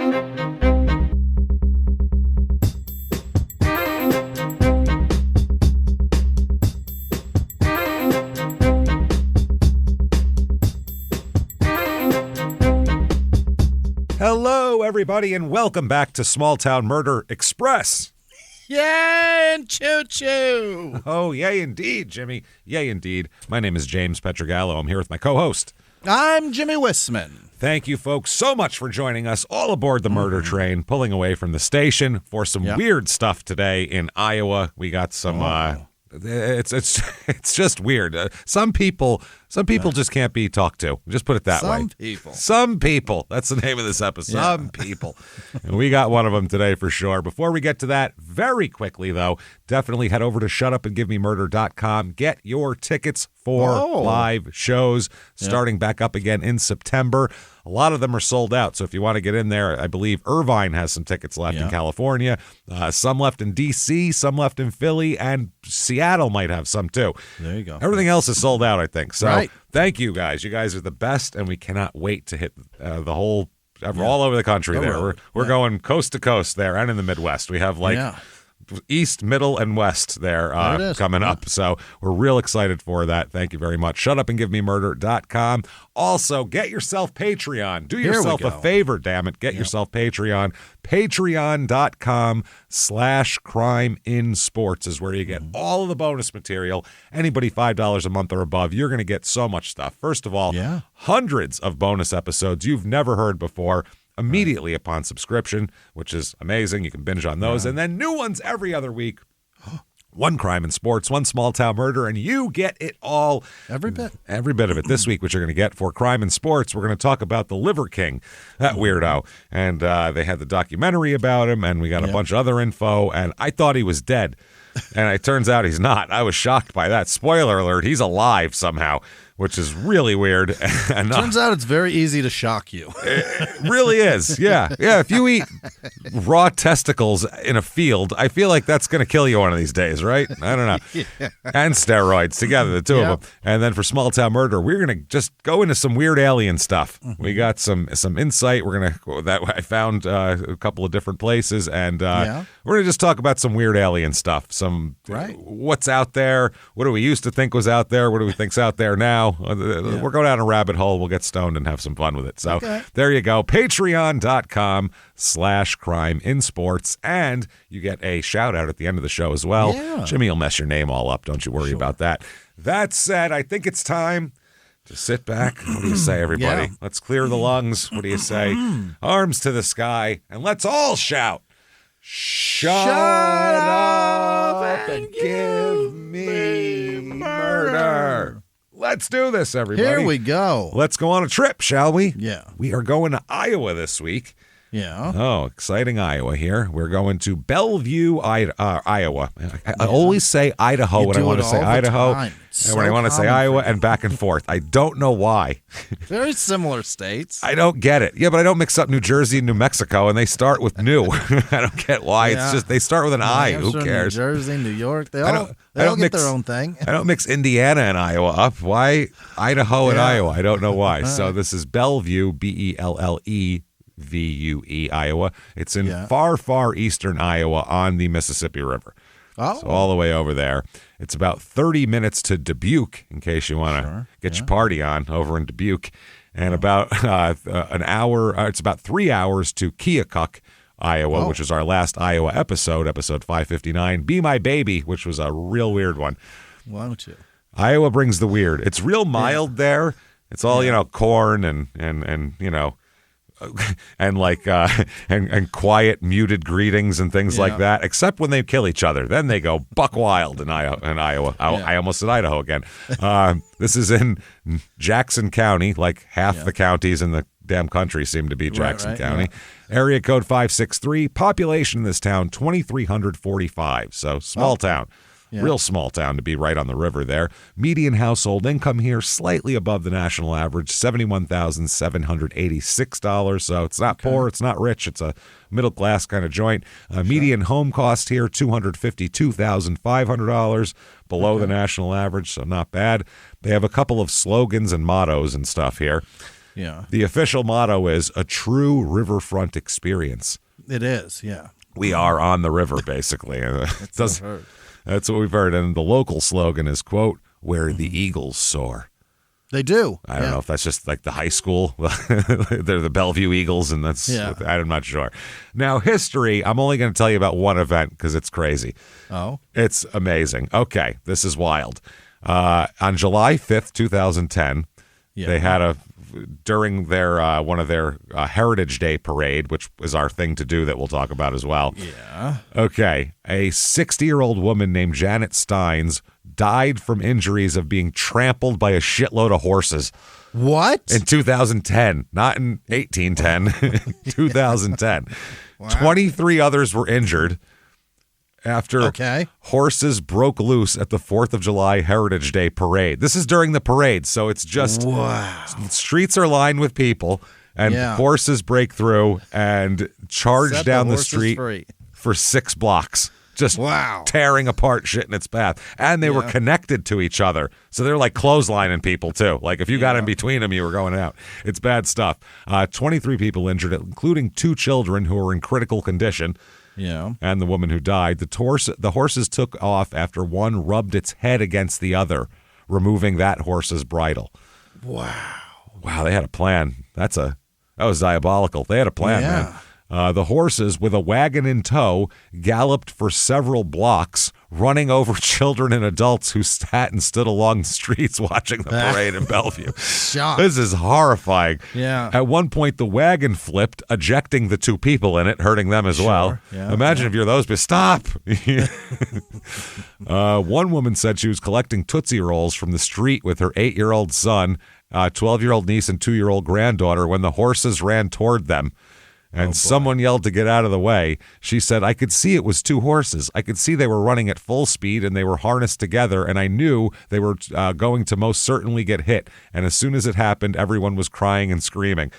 Hello, everybody, and welcome back to Small Town Murder Express. Yay and choo-choo! Oh, yay indeed, Jimmy. Yay indeed. My name is James Petrogallo. I'm here with my co-host. I'm Jimmy Wissman. Thank you, folks, so much for joining us all aboard the murder train, pulling away from the station for some weird stuff today in Iowa. We got some... It's just weird. Some people just can't be talked to. Just put it that way. Some people. That's the name of this episode. Yeah. Some people. And we got one of them today for sure. Before we get to that, very quickly though, definitely head over to shutupandgivememurder.com. Get your tickets for live shows starting back up again in September. A lot of them are sold out, so if you want to get in there, I believe Irvine has some tickets left in California, some left in D.C., some left in Philly, and Seattle might have some too. There you go. Everything else is sold out, I think. So thank you guys. You guys are the best, and we cannot wait to hit the whole all over the country there. Really? We're going coast to coast there and in the Midwest. We have East, Middle, and West there coming up. So we're real excited for that. Thank you very much. Shutupandgivememurder.com. Also, get yourself Patreon. Do yourself a favor, damn it. Get yourself Patreon. Patreon.com/CrimeInSports is where you get all of the bonus material. Anybody $5 a month or above, you're going to get so much stuff. First of all, hundreds of bonus episodes you've never heard before immediately upon subscription, which is amazing. You can binge on those. And then new ones every other week. One crime in sports, one small town murder, and you get it all. Every bit. Every bit of it. This week, what you're going to get for crime in sports, we're going to talk about the Liver King, that weirdo. And they had the documentary about him, and we got a bunch of other info, and I thought he was dead. And it turns out he's not. I was shocked by that. Spoiler alert, he's alive somehow, which is really weird. And turns out it's very easy to shock you. It really is. Yeah. If you eat raw testicles in a field, I feel like that's going to kill you one of these days, right? I don't know. And steroids together, the two of them. And then for Small Town Murder, we're going to just go into some weird alien stuff. We got some insight. We're going to that I found a couple of different places, and we're going to just talk about some weird alien stuff. What's out there? What do we used to think was out there? What do we think's out there now? We're going down a rabbit hole. We'll get stoned and have some fun with it. So there you go. Patreon.com/CrimeInSports. And you get a shout out at the end of the show as well. Jimmy will mess your name all up. Don't you worry about that. That said, I think it's time to sit back. What do you say, everybody? Let's clear the lungs. What do you say? Arms to the sky, and let's all shout. Shut up and give me murder. Let's do this, everybody. Here we go. Let's go on a trip, shall we? Yeah. We are going to Iowa this week. Yeah. Oh, exciting Iowa here. We're going to Bellevue, Iowa. I always say Idaho when I want to say Idaho. And when I want to say Iowa and back and forth. I don't know why. Very similar states. I don't get it. Yeah, but I don't mix up New Jersey and New Mexico, and they start with new. I don't get why. It's just they start with an I. Who cares? New Jersey, New York, they all get their own thing. I don't mix Indiana and Iowa up. Why Idaho and Iowa? I don't know why. So this is Bellevue, Bellevue, Iowa. It's in far, far eastern Iowa on the Mississippi River. So all the way over there. It's about 30 minutes to Dubuque, in case you want to get your party on over in Dubuque. And about an hour, it's about 3 hours to Keokuk, Iowa, which is our last Iowa episode 559, Be My Baby, which was a real weird one. Why don't you? Iowa brings the weird. It's real mild there. It's all, corn and and and quiet muted greetings and things like that, except when they kill each other. Then they go buck wild in Iowa. I almost said Idaho again. This is in Jackson County. Like half the counties in the damn country seem to be Jackson County. Area code 563. Population in this town 2,345. So small town. Real small town to be right on the river there. Median household income here slightly above the national average, $71,786. So it's not poor, it's not rich, it's a middle class kind of joint. Median home cost here $252,500, below the national average, so not bad. They have a couple of slogans and mottos and stuff here. Yeah. The official motto is a true riverfront experience. It is, yeah. We are on the river, basically. That's what we've heard. And the local slogan is, quote, where the eagles soar. They do. I don't know if that's just like the high school. They're the Bellevue Eagles, and I'm not sure. Now, history, I'm only going to tell you about one event because it's crazy. Oh. It's amazing. Okay, this is wild. On July 5th, 2010, they had during their one of their Heritage Day parade, which is our thing to do that we'll talk about as well. Yeah. Okay, a 60-year-old woman named Janet Steins died from injuries of being trampled by a shitload of horses. What? In 2010, not in 1810, 2010. Wow. 23 others were injured after horses broke loose at the 4th of July Heritage Day parade. This is during the parade, so it's just streets are lined with people, and horses break through and charge down the street for 6 blocks. Just tearing apart shit in its path. And they were connected to each other. So they're like clotheslining people, too. Like if you got in between them, you were going out. It's bad stuff. 23 people injured, including 2 children who were in critical condition. Yeah. And the woman who died. The horses took off after one rubbed its head against the other, removing that horse's bridle. Wow. Wow, they had a plan. That was diabolical. They had a plan, man. The horses, with a wagon in tow, galloped for several blocks, running over children and adults who sat and stood along the streets watching the parade in Bellevue. This is horrifying. Yeah. At one point, the wagon flipped, ejecting the 2 people in it, hurting them as well. Yeah. Imagine if you're those, but stop. One woman said she was collecting Tootsie Rolls from the street with her 8-year-old son, 12-year-old niece, and 2-year-old granddaughter when the horses ran toward them. And someone yelled to get out of the way. She said, I could see it was 2 horses. I could see they were running at full speed and they were harnessed together, and I knew they were going to most certainly get hit. And as soon as it happened, everyone was crying and screaming.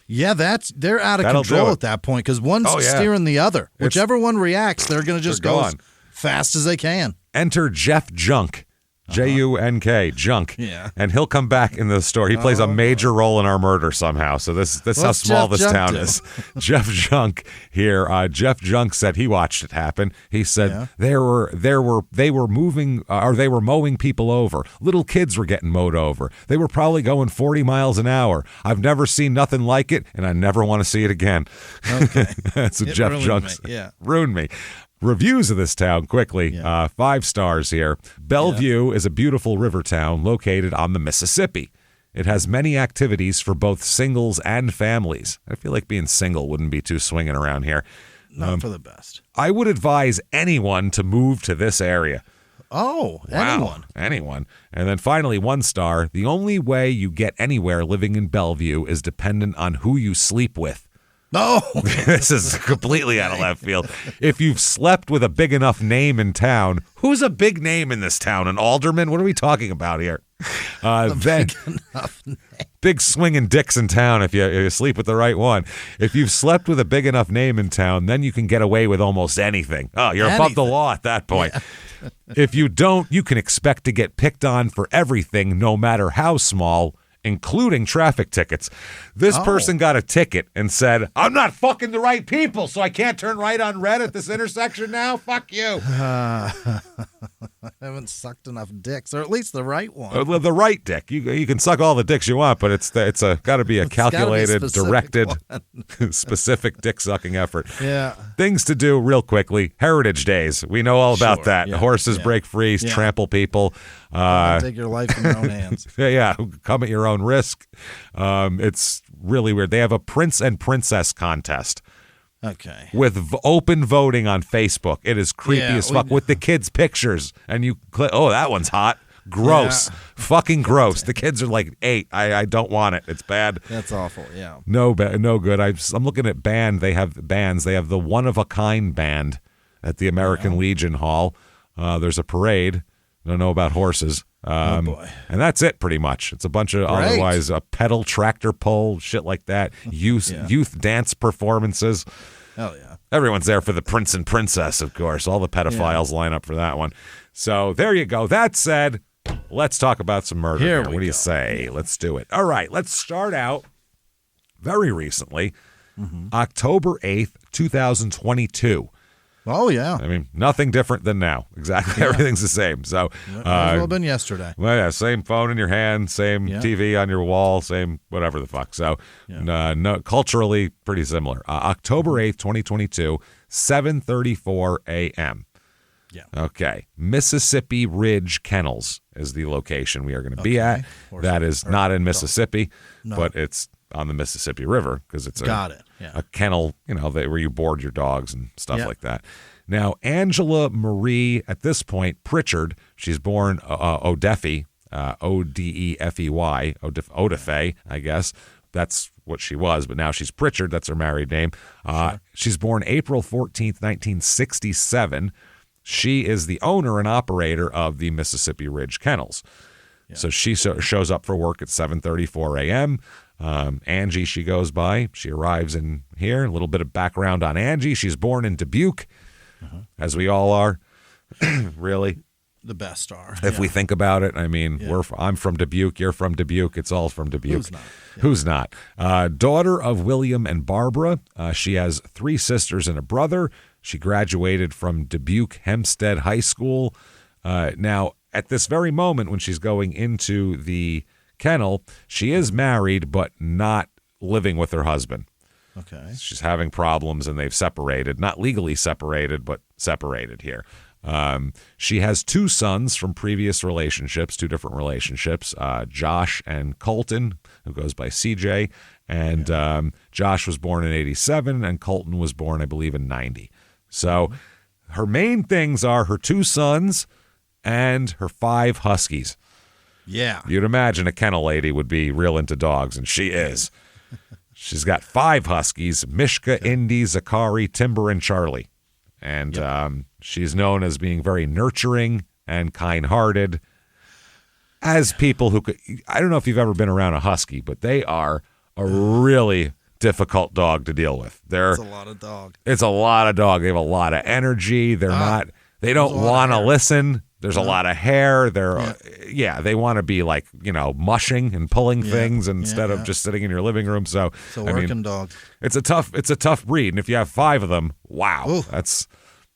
Yeah, they're out of control at that point because one's steering the other. Whichever one reacts, they're going to just go as fast as they can. Enter Jeff Junk. Junk, Junk. Yeah. And he'll come back in the story. He plays a major role in our murder somehow. So this how small this town is. Jeff Junk here. Jeff Junk said he watched it happen. He said they were mowing people over. Little kids were getting mowed over. They were probably going 40 miles an hour. I've never seen nothing like it, and I never want to see it again. Okay. That's what Jeff Junk said. Yeah. Ruined me. Reviews of this town quickly. 5 stars here. Bellevue is a beautiful river town located on the Mississippi. It has many activities for both singles and families. I feel like being single wouldn't be too swinging around here. Not for the best. I would advise anyone to move to this area. Oh, anyone. And then finally, 1 star. The only way you get anywhere living in Bellevue is dependent on who you sleep with. No, this is completely out of left field. If you've slept with a big enough name in town, who's a big name in this town? An alderman? What are we talking about here? Then big swinging dicks in town if you sleep with the right one. If you've slept with a big enough name in town, then you can get away with almost anything. Oh, you're above the law at that point. Yeah. If you don't, you can expect to get picked on for everything, no matter how small, including traffic tickets. This person got a ticket and said, I'm not fucking the right people, so I can't turn right on red at this intersection now? Fuck you. I haven't sucked enough dicks, or at least the right one. The right dick. You can suck all the dicks you want, but it's got to be a calculated, directed, specific dick-sucking effort. Yeah. Things to do real quickly. Heritage Days. We know all about that. Yeah. Horses break free, trample people. Take your life in your own hands. Come at your own risk. It's really weird. They have a prince and princess contest. Okay. With open voting on Facebook. It is creepy as fuck with the kids' pictures. And you click, that one's hot. Gross. Fucking gross. The kids are like 8. I don't want it. It's bad. That's awful. Yeah. No good. I'm looking at bands. They have the One of a Kind band at the American Legion Hall. There's a parade. I don't know about horses. Oh, boy. And that's it, pretty much. It's a bunch of otherwise a pedal tractor pull, shit like that. Youth dance performances. Hell yeah. Everyone's there for the prince and princess, of course. All the pedophiles line up for that one. So there you go. That said, let's talk about some murder. What do you say? Let's do it. All right, let's start out very recently, October 8th, 2022. Oh, yeah. I mean, nothing different than now. Exactly. Yeah. Everything's the same. So, might as well have been yesterday. Well, yeah, same phone in your hand, same TV on your wall, same whatever the fuck. So, no, culturally pretty similar. October 8th, 2022, 7:34 a.m. Yeah. Okay. Mississippi Ridge Kennels is the location we are going to be at. That is not in Mississippi, but it's on the Mississippi River because it's a kennel, where you board your dogs and stuff like that. Now, Angela Marie, at this point, Pritchard, she's born Odefey, Odefey, Odefey, I guess. That's what she was, but now she's Pritchard. That's her married name. She's born April 14th, 1967. She is the owner and operator of the Mississippi Ridge Kennels. Yeah. So she shows up for work at 7:34 a.m., Angie, she goes by. She arrives in here. A little bit of background on Angie. She's born in Dubuque, as we all are. Really. The best are. If we think about it, I mean, I'm from Dubuque. You're from Dubuque. It's all from Dubuque. Who's not? Yeah. Who's not? Daughter of William and Barbara. She has 3 sisters and a brother. She graduated from Dubuque Hempstead High School. Now, at this very moment when she's going into the kennel, she is married but not living with her husband. Okay. She's having problems and they've separated. Not legally separated, but separated here. She has 2 sons from previous relationships, 2 different relationships, Josh and Colton, who goes by CJ. And Josh was born in 87 and Colton was born, I believe, in 90. So her main things are her 2 sons and her 5 huskies. Yeah. You'd imagine a kennel lady would be real into dogs, and she is. She's got 5 huskies, Mishka, Indy, Zakari, Timber, and Charlie. And she's known as being very nurturing and kind-hearted. As people who could, I don't know if you've ever been around a husky, but they are a really difficult dog to deal with. It's a lot of dog. It's a lot of dog. They have a lot of energy. They don't want to listen. There's a lot of hair. They want to be like, mushing and pulling things instead of just sitting in your living room. So it's a working dog. It's a tough breed. And if you have 5 of them, wow, ooh,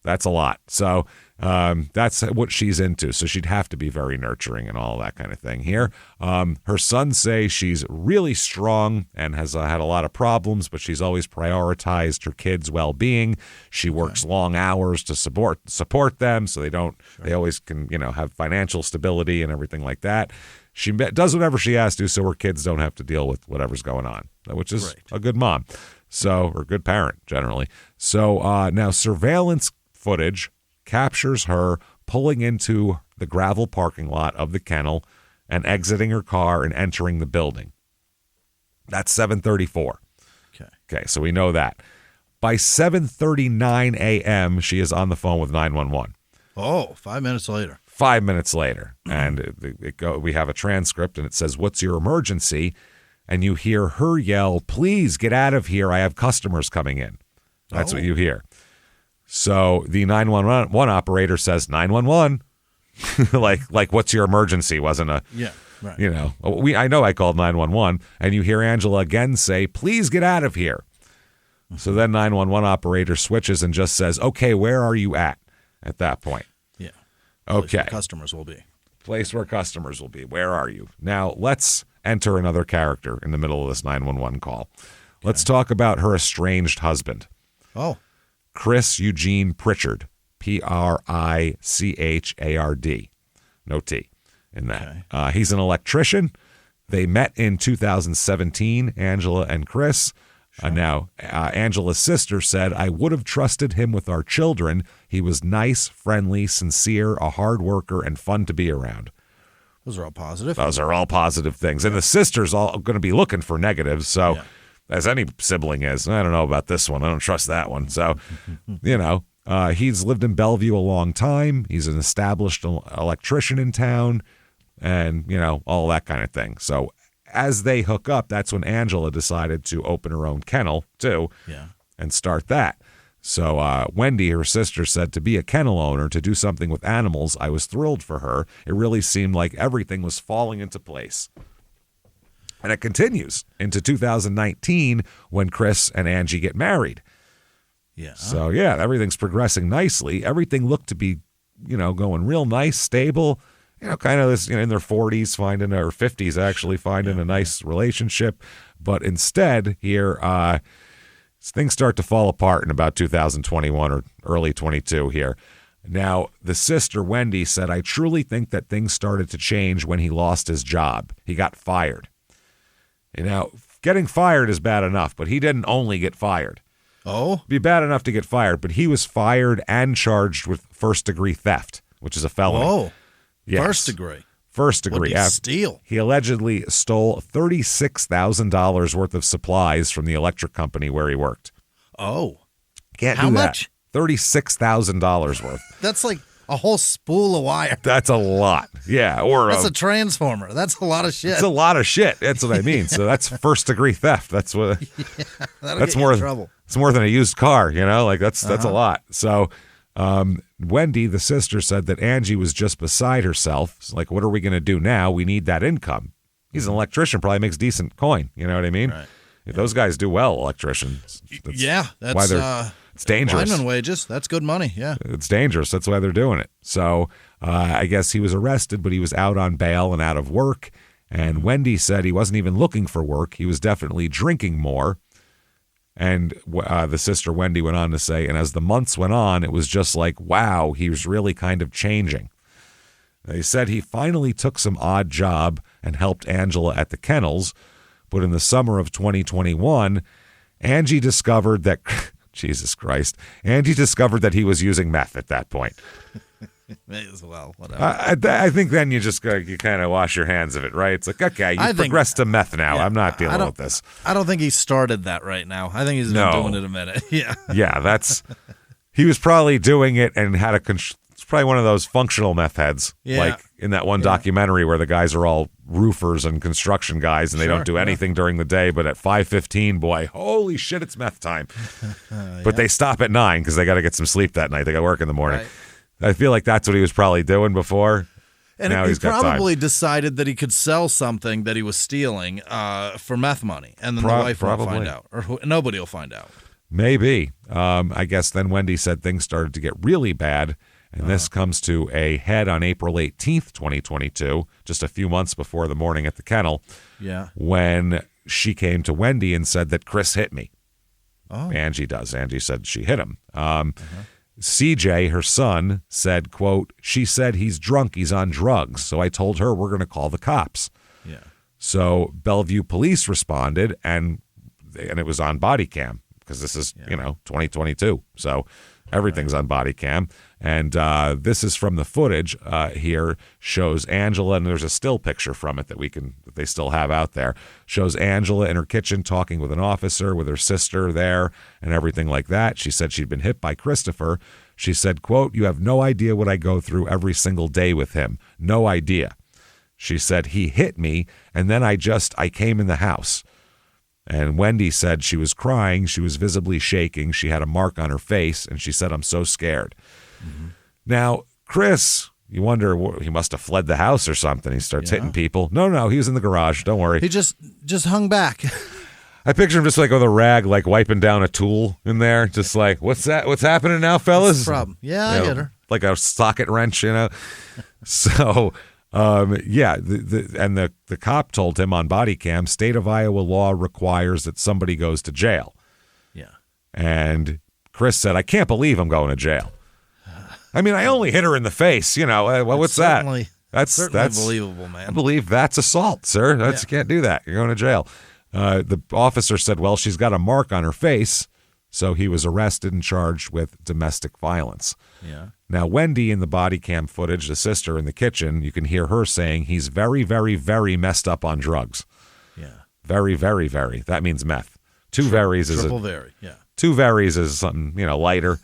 that's a lot. So that's what she's into. So she'd have to be very nurturing and all that kind of thing here. Her sons say she's really strong and has had a lot of problems, but she's always prioritized her kids' well-being. She works long hours to support them, so they always can, have financial stability and everything like that. She does whatever she has to so her kids don't have to deal with whatever's going on, which is a good mom. So, or a good parent, generally. So now surveillance footage captures her pulling into the gravel parking lot of the kennel and exiting her car and entering the building. That's 7:34. Okay, so we know that. By 7:39 a.m., she is on the phone with 911. Oh, 5 minutes later. 5 minutes later. And we have a transcript, and it says, "What's your emergency?" And you hear her yell, "Please get out of here. I have customers coming in." That's what you hear. So the 911 operator says, 911, like what's your emergency? Wasn't a, I know I called 911, and you hear Angela again say, "Please get out of here." So then 911 operator switches and just says, "Okay, where are you at that point?" Yeah. Okay. Where customers will be. Place where customers will be. Where are you? Now let's enter another character in the middle of this 911 call. Let's talk about her estranged husband. Oh. Chris Eugene Pritchard, Prichard, no T in that. Okay. He's an electrician. They met in 2017, Angela and Chris. Now, Angela's sister said, "I would have trusted him with our children. He was nice, friendly, sincere, a hard worker, and fun to be around." Those are all positive. Those are all positive things. And the sister's all going to be looking for negatives, so... Yeah. As any sibling is. I don't know about this one. I don't trust that one. So, he's lived in Bellevue a long time. He's an established electrician in town and, all that kind of thing. So as they hook up, that's when Angela decided to open her own kennel, too, and start that. So Wendy, her sister, said, "To be a kennel owner, to do something with animals, I was thrilled for her. It really seemed like everything was falling into place." And it continues into 2019 when Chris and Angie get married. Yeah. So, yeah, everything's progressing nicely. Everything looked to be, going real nice, stable. Kind of this, in their 40s, or 50s, actually, finding a nice relationship. But instead, here, things start to fall apart in about 2021 or early 22 here. Now, the sister, Wendy, said, I truly think that things started to change when he lost his job. He got fired. Getting fired is bad enough, but he didn't only get fired. Oh? It'd be bad enough to get fired, but he was fired and charged with first-degree theft, which is a felony. Oh, yes. First degree. First degree. What did he steal? He allegedly stole $36,000 worth of supplies from the electric company where he worked. Oh. Can't do that. How much? $36,000 worth. That's like a whole spool of wire. That's a lot. Yeah. That's a transformer. That's a lot of shit. It's a lot of shit. That's what I mean. So that's first degree theft. That's what. That's more. Trouble. It's more than a used car. That's a lot. So Wendy, the sister, said that Angie was just beside herself. It's like, what are we going to do now? We need that income. He's an electrician, probably makes decent coin. You know what I mean? Right. Those guys do well, electricians. That's why they're. It's dangerous. Lineman wages, that's good money, yeah. It's dangerous. That's why they're doing it. So I guess he was arrested, but he was out on bail and out of work. And Wendy said he wasn't even looking for work. He was definitely drinking more. And the sister Wendy went on to say, and as the months went on, it was just like, wow, he was really kind of changing. They said he finally took some odd job and helped Angela at the kennels. But in the summer of 2021, Angie discovered that... Jesus Christ. Angie discovered that he was using meth at that point. May as well, whatever. I think then you kind of wash your hands of it, right? It's like, okay, you progressed to meth now. Yeah, I'm not dealing with this. I don't think he started that right now. I think he's been doing it a minute. Yeah. Yeah, he was probably doing it and had it's probably one of those functional meth heads. Yeah. Like in that one documentary where the guys are all roofers and construction guys and they don't do anything during the day, but at 5:15, boy, holy shit, it's meth time. But they stop at 9 because they got to get some sleep that night. They got to work in the morning. Right. I feel like that's what he was probably doing before. And now he probably decided that he could sell something that he was stealing for meth money, and then the wife won't find out, or nobody will find out. Maybe. I guess then Wendy said things started to get really bad. And this comes to a head on April 18th, 2022, just a few months before the morning at the kennel, when she came to Wendy and said that Chris hit me. Oh. Angie does. Angie said she hit him. CJ, her son, said, quote, she said he's drunk, he's on drugs. So I told her we're going to call the cops. Yeah. So Bellevue police responded, and it was on body cam because this is, 2022. So everything's on body cam. And this is from the footage here, shows Angela, and there's a still picture from it that they still have out there, shows Angela in her kitchen talking with an officer, with her sister there, and everything like that. She said she'd been hit by Christopher. She said, quote, you have no idea what I go through every single day with him. No idea. She said, he hit me, and then I came in the house. And Wendy said she was crying. She was visibly shaking. She had a mark on her face, and she said, I'm so scared. Mm-hmm. Now, Chris, you wonder, he must have fled the house or something. He starts hitting people. No, he was in the garage. Don't worry. He just hung back. I picture him just like with a rag, like wiping down a tool in there. Just like, what's that? What's happening now, fellas? What's the problem? Yeah, I get her. Like a socket wrench, So, the cop told him on body cam, state of Iowa law requires that somebody goes to jail. Yeah. And Chris said, I can't believe I'm going to jail. I mean, I only hit her in the face. What's that? That's believable, man. I believe that's assault, sir. You can't do that. You're going to jail. The officer said, well, she's got a mark on her face. So he was arrested and charged with domestic violence. Yeah. Now, Wendy in the body cam footage, the sister in the kitchen, you can hear her saying he's very, very, very messed up on drugs. Yeah. Very, very, very. That means meth. Two varies is something, lighter.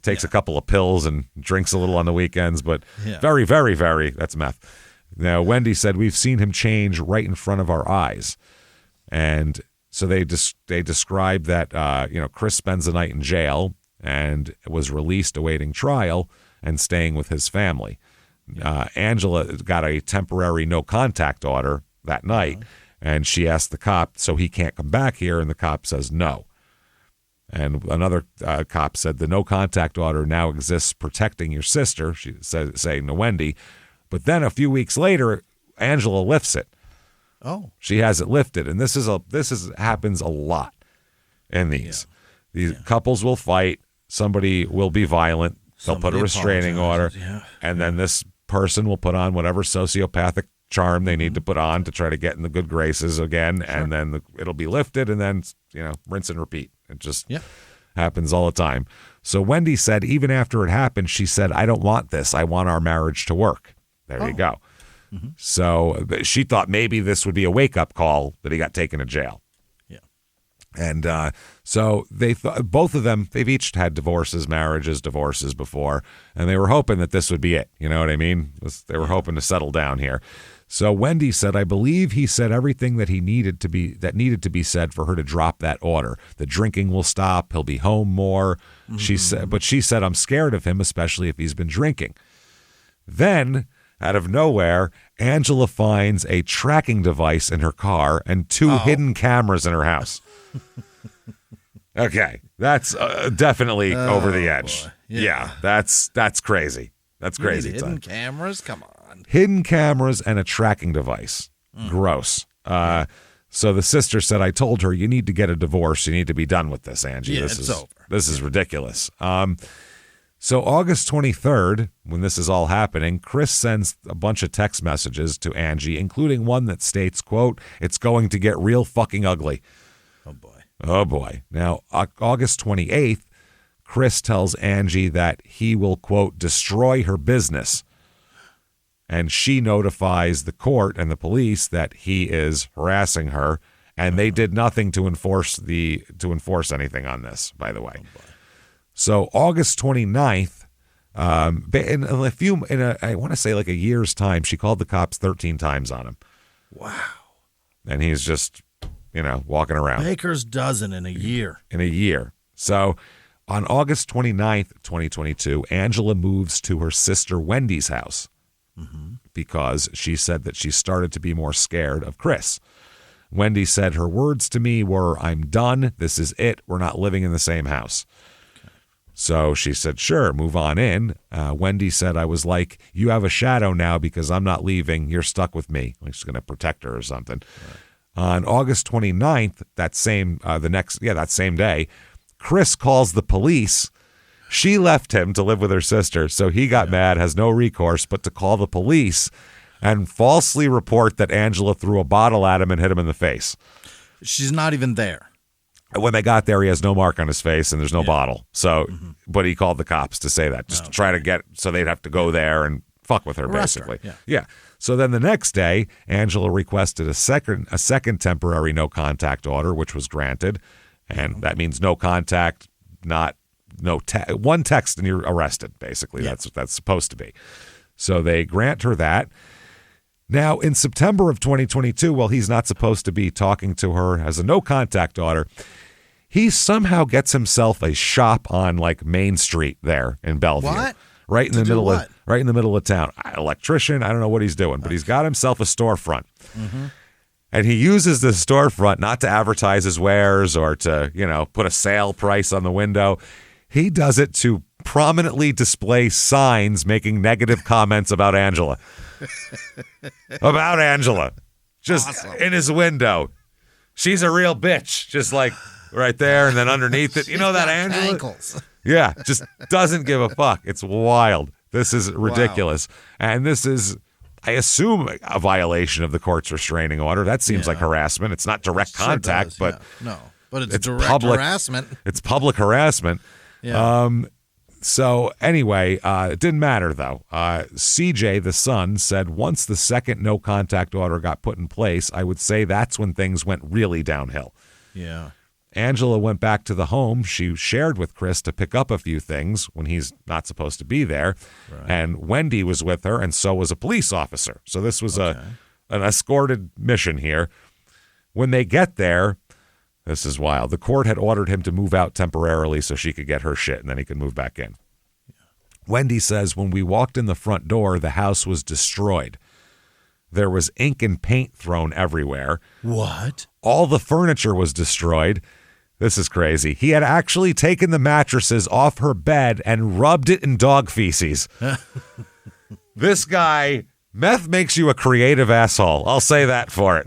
Takes a couple of pills and drinks a little on the weekends, but very, very, very, that's meth. Now, Wendy said, we've seen him change right in front of our eyes. And so they described that, Chris spends the night in jail and was released awaiting trial and staying with his family. Angela got a temporary no contact order that night. And she asked the cop, so he can't come back here, and the cop says no. And another cop said the no-contact order now exists protecting your sister, she said, saying to Wendy. But then a few weeks later, Angela lifts it. Oh. She has it lifted, and this happens a lot in these. Yeah. These couples will fight, somebody will be violent, they'll put a restraining order, and then this person will put on whatever sociopathic charm they need to put on to try to get in the good graces again, and then it'll be lifted, and then, rinse and repeat. It just happens all the time. So Wendy said even after it happened, she said, I don't want this. I want our marriage to work. There you go. Mm-hmm. So she thought maybe this would be a wake-up call that he got taken to jail. Yeah. And so they thought, both of them, they've each had divorces before, and they were hoping that this would be it. You know what I mean? They were hoping to settle down here. So Wendy said, I believe he said everything that needed to be said for her to drop that order. The drinking will stop. He'll be home more. Mm-hmm. She said, I'm scared of him, especially if he's been drinking. Then, out of nowhere, Angela finds a tracking device in her car and 2 hidden cameras in her house. Okay, that's definitely over the edge. Yeah, that's crazy. That's crazy. Hidden cameras? Come on. Hidden cameras and a tracking device. Gross. So the sister said, I told her, you need to get a divorce. You need to be done with this, Angie. Yeah, it's over. This is ridiculous. So August 23rd, when this is all happening, Chris sends a bunch of text messages to Angie, including one that states, quote, it's going to get real fucking ugly. Oh, boy. Now, August 28th, Chris tells Angie that he will, quote, destroy her business. And she notifies the court and the police that he is harassing her, and they did nothing to enforce anything on this, by the way. So August 29th, I want to say like a year's time, she called the cops 13 times on him. Wow. And he's just, walking around. Baker's dozen in a year. In a year. So on August 29th, 2022, Angela moves to her sister Wendy's house because she said that she started to be more scared of Chris. Wendy said her words to me were, I'm done. This is it. We're not living in the same house. So she said, sure, move on in. Wendy said, I was like, you have a shadow now because I'm not leaving. You're stuck with me. Like she's going to protect her or something. Right. On August 29th, that same day, Chris calls the police. She left him to live with her sister, so he got mad, has no recourse but to call the police and falsely report that Angela threw a bottle at him and hit him in the face. She's not even there. When they got there, he has no mark on his face and there's no bottle. So, but he called the cops to say that, just to try to get, so they'd have to go there and fuck with her, basically. Yeah. So then the next day, Angela requested a second temporary no contact order, which was granted. And that means no contact, one text and you're arrested, basically. That's what that's supposed to be. So they grant her that. Now, in September of 2022, while he's not supposed to be talking to her as a no-contact order, he somehow gets himself a shop on like Main Street there in Bellevue. What? Right in the middle of town. Electrician, I don't know what he's doing, but he's got himself a storefront. Mm-hmm. And he uses the storefront not to advertise his wares or to, put a sale price on the window. He does it to prominently display signs making negative comments about Angela. Just awesome. In his window. She's a real bitch. Just like right there, and then underneath it. You know that Angela? Ankles. Yeah, just doesn't give a fuck. It's wild. This is ridiculous. Wow. And this is, I assume, a violation of the court's restraining order. That seems like harassment. It's not direct contact, but no, but it's direct harassment. It's public harassment. Yeah. So anyway, it didn't matter though. CJ, the son, said once the second no contact order got put in place, I would say that's when things went really downhill. Yeah. Angela went back to the home she shared with Chris to pick up a few things when he's not supposed to be there. Right. And Wendy was with her, and so was a police officer. So this was an escorted mission here. When they get there, this is wild. The court had ordered him to move out temporarily so she could get her shit, and then he could move back in. Yeah. Wendy says, when we walked in the front door, the house was destroyed. There was ink and paint thrown everywhere. What? All the furniture was destroyed. This is crazy. He had actually taken the mattresses off her bed and rubbed it in dog feces. This guy, meth makes you a creative asshole. I'll say that for it.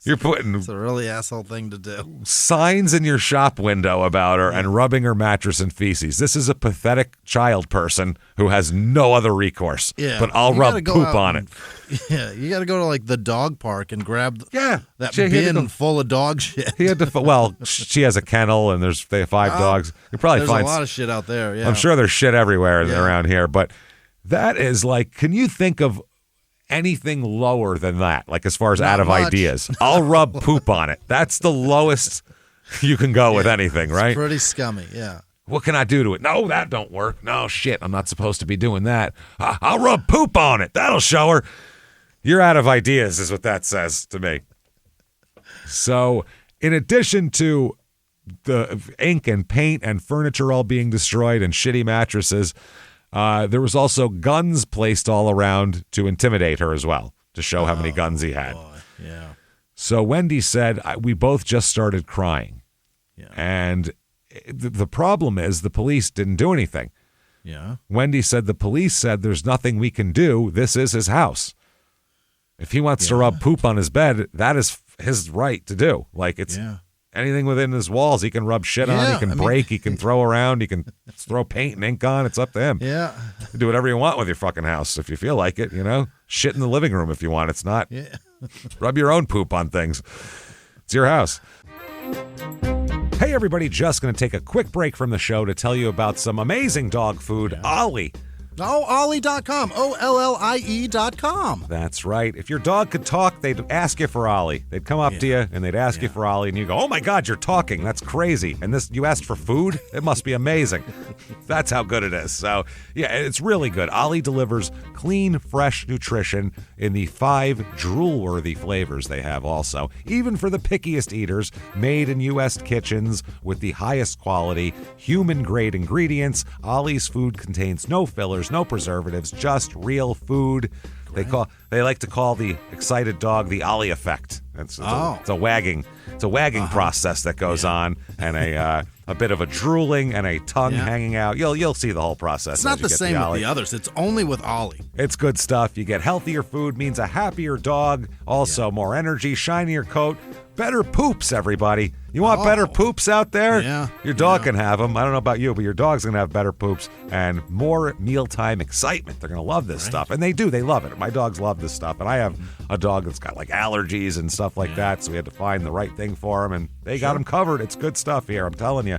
You're putting it's a really asshole thing to do. Signs in your shop window about her and rubbing her mattress in feces. This is a pathetic child person who has no other recourse. Yeah, but I'll rub poop on it. Yeah, you got to go to like the dog park and grab that bin bin full of dog shit. He had to. Well, she has a kennel and they have 5 dogs. You probably there's find a lot of shit out there. Yeah, I'm sure there's shit everywhere around here, but that is like, can you think of anything lower than that? Like as far as out of ideas, I'll rub poop on it. That's the lowest you can go with anything, right? It's pretty scummy. Yeah. What can I do to it? No, that don't work. No, shit, I'm not supposed to be doing that. I'll rub poop on it. That'll show her. You're out of ideas is what that says to me. So in addition to the ink and paint and furniture all being destroyed and shitty mattresses, there was also guns placed all around to intimidate her as well, to show how many guns he had. Boy. Yeah. So Wendy said, we both just started crying. Yeah. And the problem is the police didn't do anything. Yeah. Wendy said the police said there's nothing we can do. This is his house. If he wants to rub poop on his bed, that is his right to do. Like it's anything within his walls he can rub shit on, he can break, he can throw around, he can throw paint and ink on. It's up to him. Yeah. You do whatever you want with your fucking house if you feel like it, you know? Shit in the living room if you want. It's not. Yeah. Rub your own poop on things. It's your house. Hey, everybody, just going to take a quick break from the show to tell you about some amazing dog food, Ollie. Oh, Ollie.com. OLLIE.com. That's right. If your dog could talk, they'd ask you for Ollie. They'd come up to you and they'd ask you for Ollie, and you go, oh my God, you're talking. That's crazy. And this, you asked for food? It must be amazing. That's how good it is. So, yeah, it's really good. Ollie delivers clean, fresh nutrition in the 5 drool-worthy flavors they have also. Even for the pickiest eaters, made in U.S. kitchens with the highest quality, human-grade ingredients, Ollie's food contains no fillers, no preservatives, just real food. They like to call the excited dog the Ollie effect. It's a wagging process that goes on, and a bit of a drooling and a tongue hanging out. You'll see the whole process. It's not the same with the others. It's only with Ollie. It's good stuff. You get healthier food, means a happier dog, also more energy, shinier coat, better poops, everybody. You want better poops out there? Yeah. Your dog can have them. I don't know about you, but your dog's going to have better poops and more mealtime excitement. They're going to love this stuff. And they do. They love it. My dogs love this stuff. And I have a dog that's got like allergies and stuff like that, so we had to find the right thing for him, and they got him covered. It's good stuff here, I'm telling you.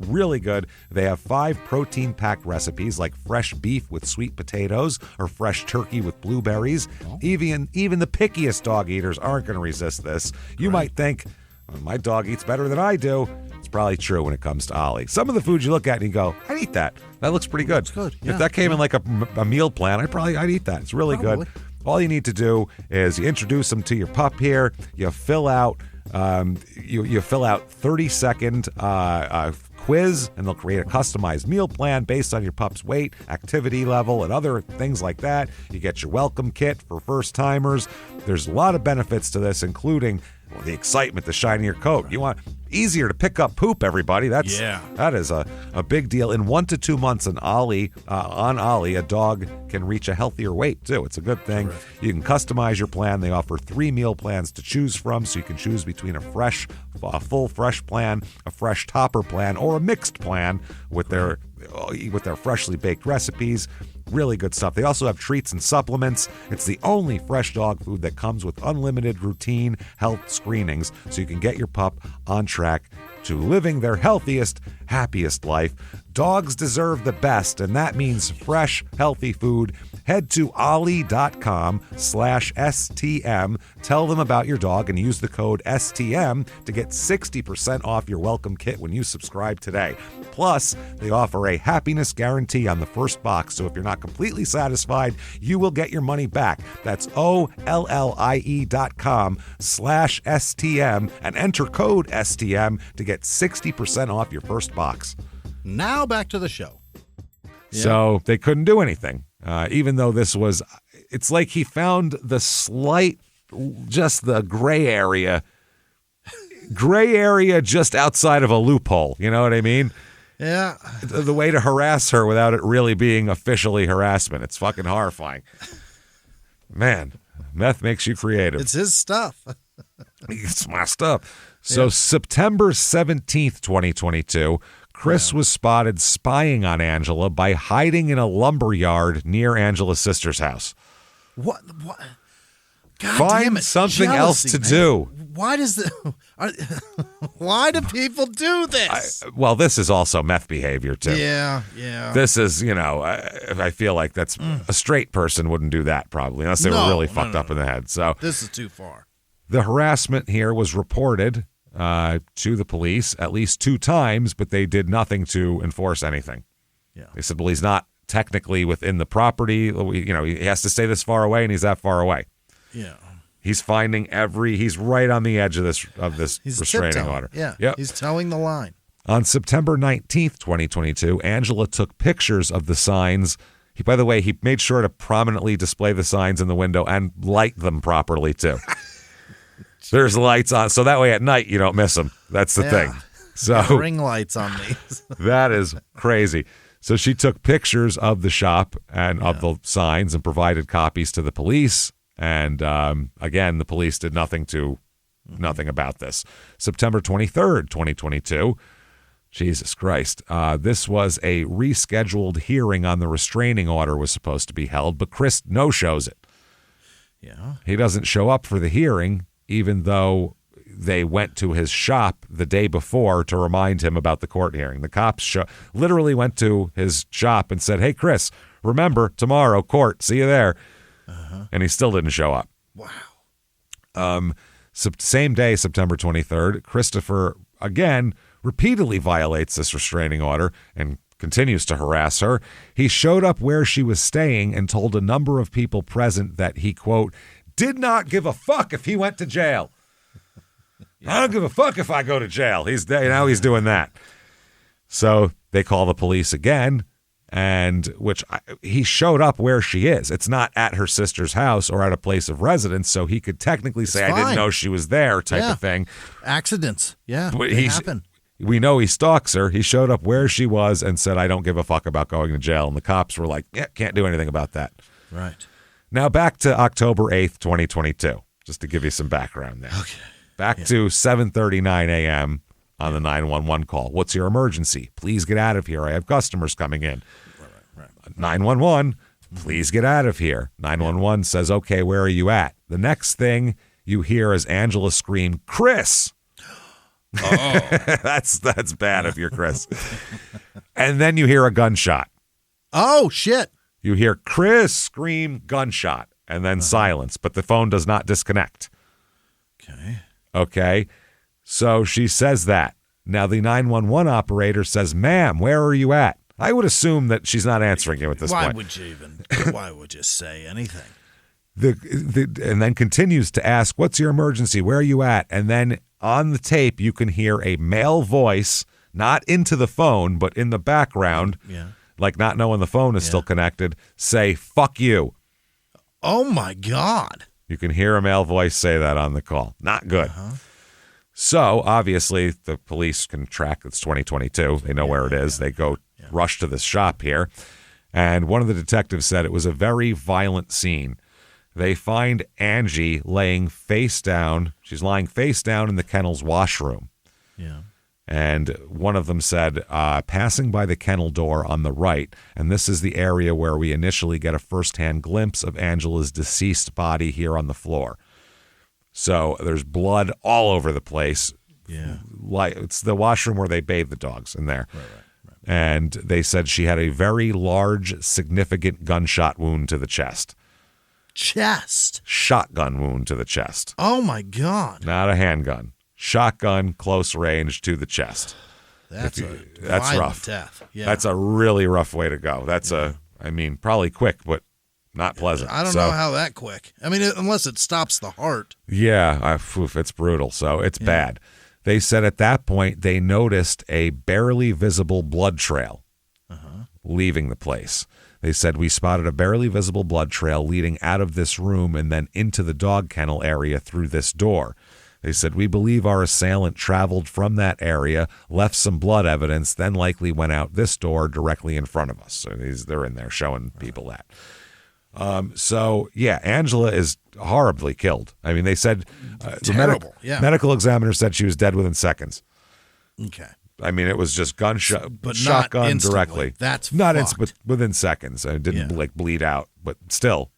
Really good. They have 5 protein-packed recipes like fresh beef with sweet potatoes or fresh turkey with blueberries. Even the pickiest dog eaters aren't going to resist this. You might think, my dog eats better than I do. It's probably true when it comes to Ollie. Some of the food you look at and you go, I'd eat that. That looks pretty good. That's good. If that came in like a meal plan, I'd eat that. It's really good. All you need to do is you introduce them to your pup here. You fill out you fill out 30-second quiz, and they'll create a customized meal plan based on your pup's weight, activity level, and other things like that. You get your welcome kit for first timers. There's a lot of benefits to this, including the excitement, the shinier coat. You want easier to pick up poop, everybody. That is a big deal. In 1 to 2 months on Ollie, a dog can reach a healthier weight too. It's a good thing. Correct. You can customize your plan. They offer 3 meal plans to choose from, so you can choose between a full fresh plan, a fresh topper plan, or a mixed plan with their freshly baked recipes. Really good stuff. They also have treats and supplements. It's the only fresh dog food that comes with unlimited routine health screenings, so you can get your pup on track to living their healthiest, happiest life. Dogs deserve the best, and that means fresh, healthy food. Head to ollie.com/STM. Tell them about your dog and use the code STM to get 60% off your welcome kit when you subscribe today. Plus, they offer a happiness guarantee on the first box, so if you're not completely satisfied, you will get your money back. That's ollie.com/STM and enter code STM to get 60% off your first box. Now back to the show. So they couldn't do anything. Even though this was it's like he found the just the gray area just outside of a loophole. You know what I mean? Yeah. The way to harass her without it really being officially harassment. It's fucking horrifying. Man, meth makes you creative. It's his stuff. It's my stuff. So September 17th, 2022, Chris was spotted spying on Angela by hiding in a lumber yard near Angela's sister's house. What? God Find damn it. something else to do. Why why do people do this? Well, this is also meth behavior, too. Yeah. This is, I feel like that's a straight person wouldn't do that probably, unless they were really fucked up in the head. So this is too far. The harassment here was reported to the police at least 2 times, but they did nothing to enforce anything. Yeah. They said, well, he's not technically within the property. He has to stay this far away, and he's that far away. Yeah. He's finding he's right on the edge of this restraining order. Yeah. Yep. He's towing the line. On September 19th, 2022, Angela took pictures of the signs. By the way, he made sure to prominently display the signs in the window and light them properly, too. There's lights on, so that way at night you don't miss them. That's the thing. So ring lights on these. That is crazy. So she took pictures of the shop and of the signs and provided copies to the police. And again, the police did nothing about this. September 23rd, 2022. Jesus Christ. This was a rescheduled hearing on the restraining order was supposed to be held, but Chris no-shows it. Yeah. He doesn't show up for the hearing, even though they went to his shop the day before to remind him about the court hearing. The cops literally went to his shop and said, hey, Chris, remember, tomorrow, court, see you there. And he still didn't show up. Wow. Same day, September 23rd, Christopher, again, repeatedly violates this restraining order and continues to harass her. He showed up where she was staying and told a number of people present that he, quote, did not give a fuck if he went to jail. I don't give a fuck if I go to jail. Now he's doing that. So they call the police again, and he showed up where she is. It's not at her sister's house or at a place of residence, so he could technically say, I didn't know she was there type of thing. Accidents. Yeah, they happen. We know he stalks her. He showed up where she was and said, I don't give a fuck about going to jail. And the cops were like, yeah, can't do anything about that. Right. Now back to October 8th, 2022, just to give you some background there. Okay. Back to 7:39 a.m. on the 911 call. What's your emergency? Please get out of here. I have customers coming in. Right. 911, please get out of here. 911 says, okay, where are you at? The next thing you hear is Angela scream, Chris. Oh. That's bad if you're Chris. And then you hear a gunshot. Oh, shit. You hear Chris scream, gunshot, and then silence, but the phone does not disconnect. Okay. So she says that. Now the 911 operator says, ma'am, where are you at? I would assume that she's not answering you at this point. Why would you say anything? And then continues to ask, what's your emergency? Where are you at? And then on the tape, you can hear a male voice, not into the phone, but in the background, like not knowing the phone is still connected, say, fuck you. Oh, my God. You can hear a male voice say that on the call. Not good. So, obviously, the police can track. It's 2022. They know where it is. They go rush to this shop here. And one of the detectives said it was a very violent scene. They find Angie laying face down. She's lying face down in the kennel's washroom. Yeah. And one of them said, passing by the kennel door on the right, and this is the area where we initially get a firsthand glimpse of Angela's deceased body here on the floor. So there's blood all over the place. Yeah. It's the washroom where they bathe the dogs in there. Right. And they said she had a very large, significant gunshot wound to the chest. Shotgun wound to the chest. Oh, my God. Not a handgun. Shotgun, close range to the chest. That's rough. Death. Yeah. That's a really rough way to go. That's probably quick, but not pleasant. I don't know how that quick. I mean, unless it stops the heart. Yeah, it's brutal. So it's bad. They said at that point they noticed a barely visible blood trail leaving the place. They said, we spotted a barely visible blood trail leading out of this room and then into the dog kennel area through this door. They said, we believe our assailant traveled from that area, left some blood evidence, then likely went out this door directly in front of us. So they're in there showing people that. So, yeah, Angela is horribly killed. I mean, they said the medical examiner said she was dead within seconds. Okay. I mean, it was just shotgun instantly. Directly. That's not fucked. but within seconds. It didn't like bleed out, but still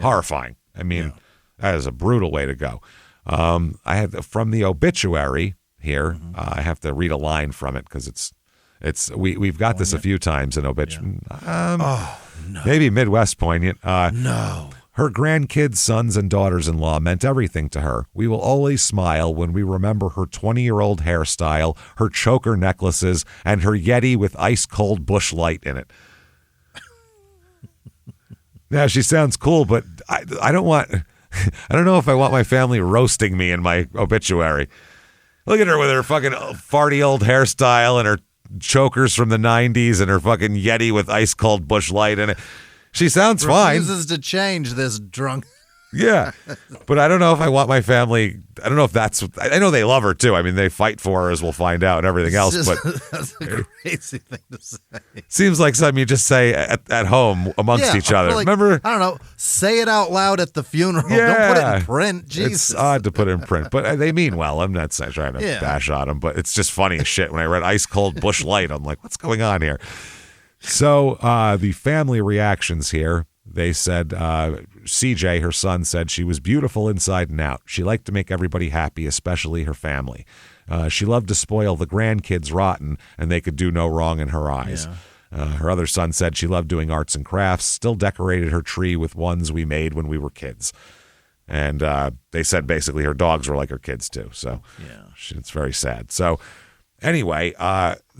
horrifying. I mean, that is a brutal way to go. I have from the obituary here. I have to read a line from it because we've got this a few times in obituary. No. Maybe Midwest poignant. No. Her grandkids, sons, and daughters-in-law meant everything to her. We will always smile when we remember her 20-year-old hairstyle, her choker necklaces, and her Yeti with ice-cold bush light in it. Now, she sounds cool, but I don't want... I don't know if I want my family roasting me in my obituary. Look at her with her fucking farty old hairstyle and her chokers from the 90s and her fucking Yeti with ice-cold bush light in it. She sounds fine. Refuses to change this drunk. Yeah, but I don't know if I want my family. I don't know if that's. I know they love her too. I mean, they fight for her, as we'll find out, and everything else. But that's a crazy thing to say. Seems like something you just say at home amongst each other. Like, remember? I don't know. Say it out loud at the funeral. Yeah. Don't put it in print. Jesus. It's odd to put it in print, but they mean well. I'm not trying to bash on them, but it's just funny as shit. When I read ice cold bush light, I'm like, what's going on here? So the family reactions here. They said, CJ, her son, said she was beautiful inside and out. She liked to make everybody happy, especially her family. She loved to spoil the grandkids rotten, and they could do no wrong in her eyes. Yeah. Her other son said she loved doing arts and crafts, still decorated her tree with ones we made when we were kids. And they said basically her dogs were like her kids too. So it's very sad. So anyway,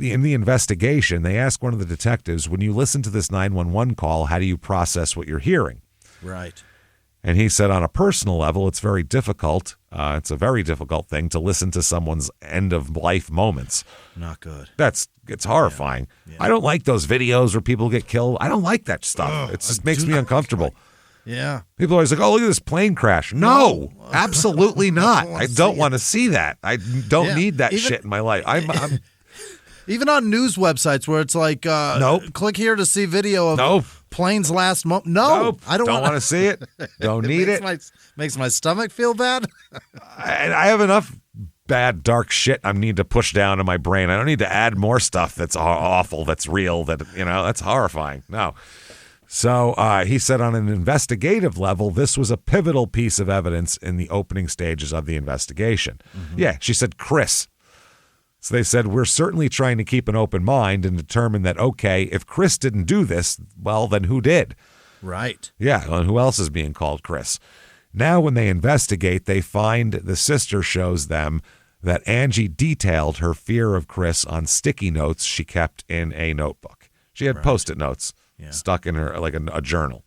in the investigation, they asked one of the detectives, when you listen to this 911 call, how do you process what you're hearing? Right. And he said on a personal level, it's very difficult. It's a very difficult thing to listen to someone's end-of-life moments. Not good. It's horrifying. Yeah. I don't like those videos where people get killed. I don't like that stuff. It just makes me uncomfortable. Yeah. People are always like, oh, look at this plane crash. No, absolutely not. I don't want to see that. I don't need that shit in my life. I'm even on news websites where it's like, nope. Click here to see video of plane's last moment. No, nope. I don't want to see it. Don't need it. Makes my stomach feel bad. I have enough bad, dark shit I need to push down in my brain. I don't need to add more stuff that's awful, that's real, that's horrifying. No. So he said on an investigative level, this was a pivotal piece of evidence in the opening stages of the investigation. Mm-hmm. Yeah, she said Chris. So they said, we're certainly trying to keep an open mind and determine that, okay, if Chris didn't do this, well, then who did? Right. Yeah, and who else is being called Chris? Now when they investigate, they find the sister shows them that Angie detailed her fear of Chris on sticky notes she kept in a notebook. She had Post-it notes. Yeah. Stuck in her like a journal.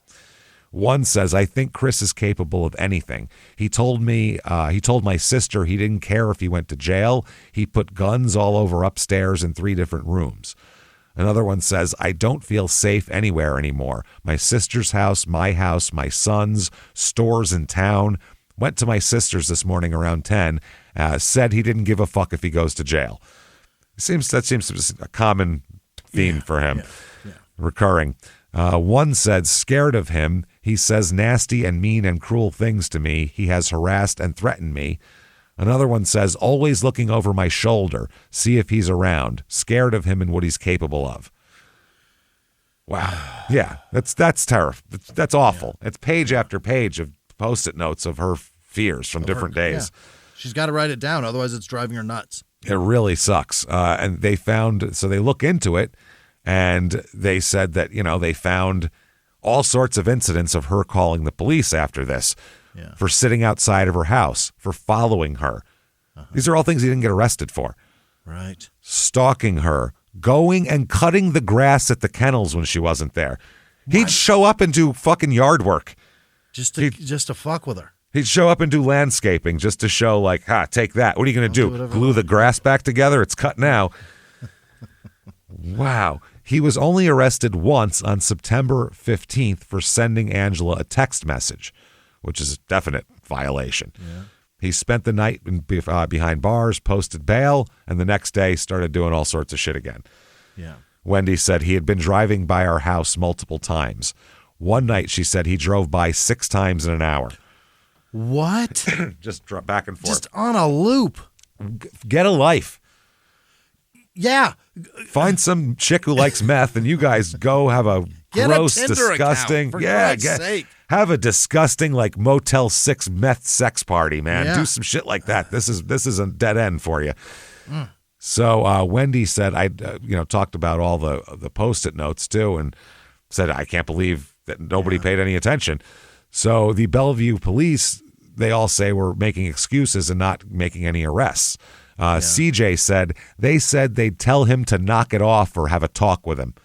One says, I think Chris is capable of anything. He told my sister he didn't care if he went to jail. He put guns all over upstairs in 3 different rooms. Another one says, I don't feel safe anywhere anymore. My sister's house, my son's, stores in town. Went to my sister's this morning around 10. Said he didn't give a fuck if he goes to jail. That seems to be a common theme for him. Yeah. Recurring. One said, scared of him. He says nasty and mean and cruel things to me. He has harassed and threatened me. Another one says, always looking over my shoulder, see if he's around. Scared of him and what he's capable of. Wow. Yeah, that's terrible. That's awful. It's page after page of Post-it notes of her fears from different days. Yeah. She's got to write it down, otherwise it's driving her nuts. It really sucks. And they look into it. And they said that, they found all sorts of incidents of her calling the police after this, for sitting outside of her house, for following her. Uh-huh. These are all things he didn't get arrested for. Right. Stalking her, going and cutting the grass at the kennels when she wasn't there. What? He'd show up and do fucking yard work. Just to fuck with her. He'd show up and do landscaping just to show take that. What are you going to do? Glue the grass back together? It's cut now. Wow. He was only arrested once on September 15th for sending Angela a text message, which is a definite violation. Yeah. He spent the night behind bars, posted bail, and the next day started doing all sorts of shit again. Yeah. Wendy said he had been driving by our house multiple times. One night, she said he drove by 6 times in an hour. What? Just back and forth. Just on a loop. Get a life. Yeah. Find some chick who likes meth, and you guys go have a gross, disgusting. Account, for God's sake. Have a disgusting like Motel 6 meth sex party, man. Yeah. Do some shit like that. This is a dead end for you. So Wendy said I talked about all the Post-it notes too, and said I can't believe that nobody paid any attention. So the Bellevue police, they all say we're making excuses and not making any arrests. CJ said they'd tell him to knock it off or have a talk with him.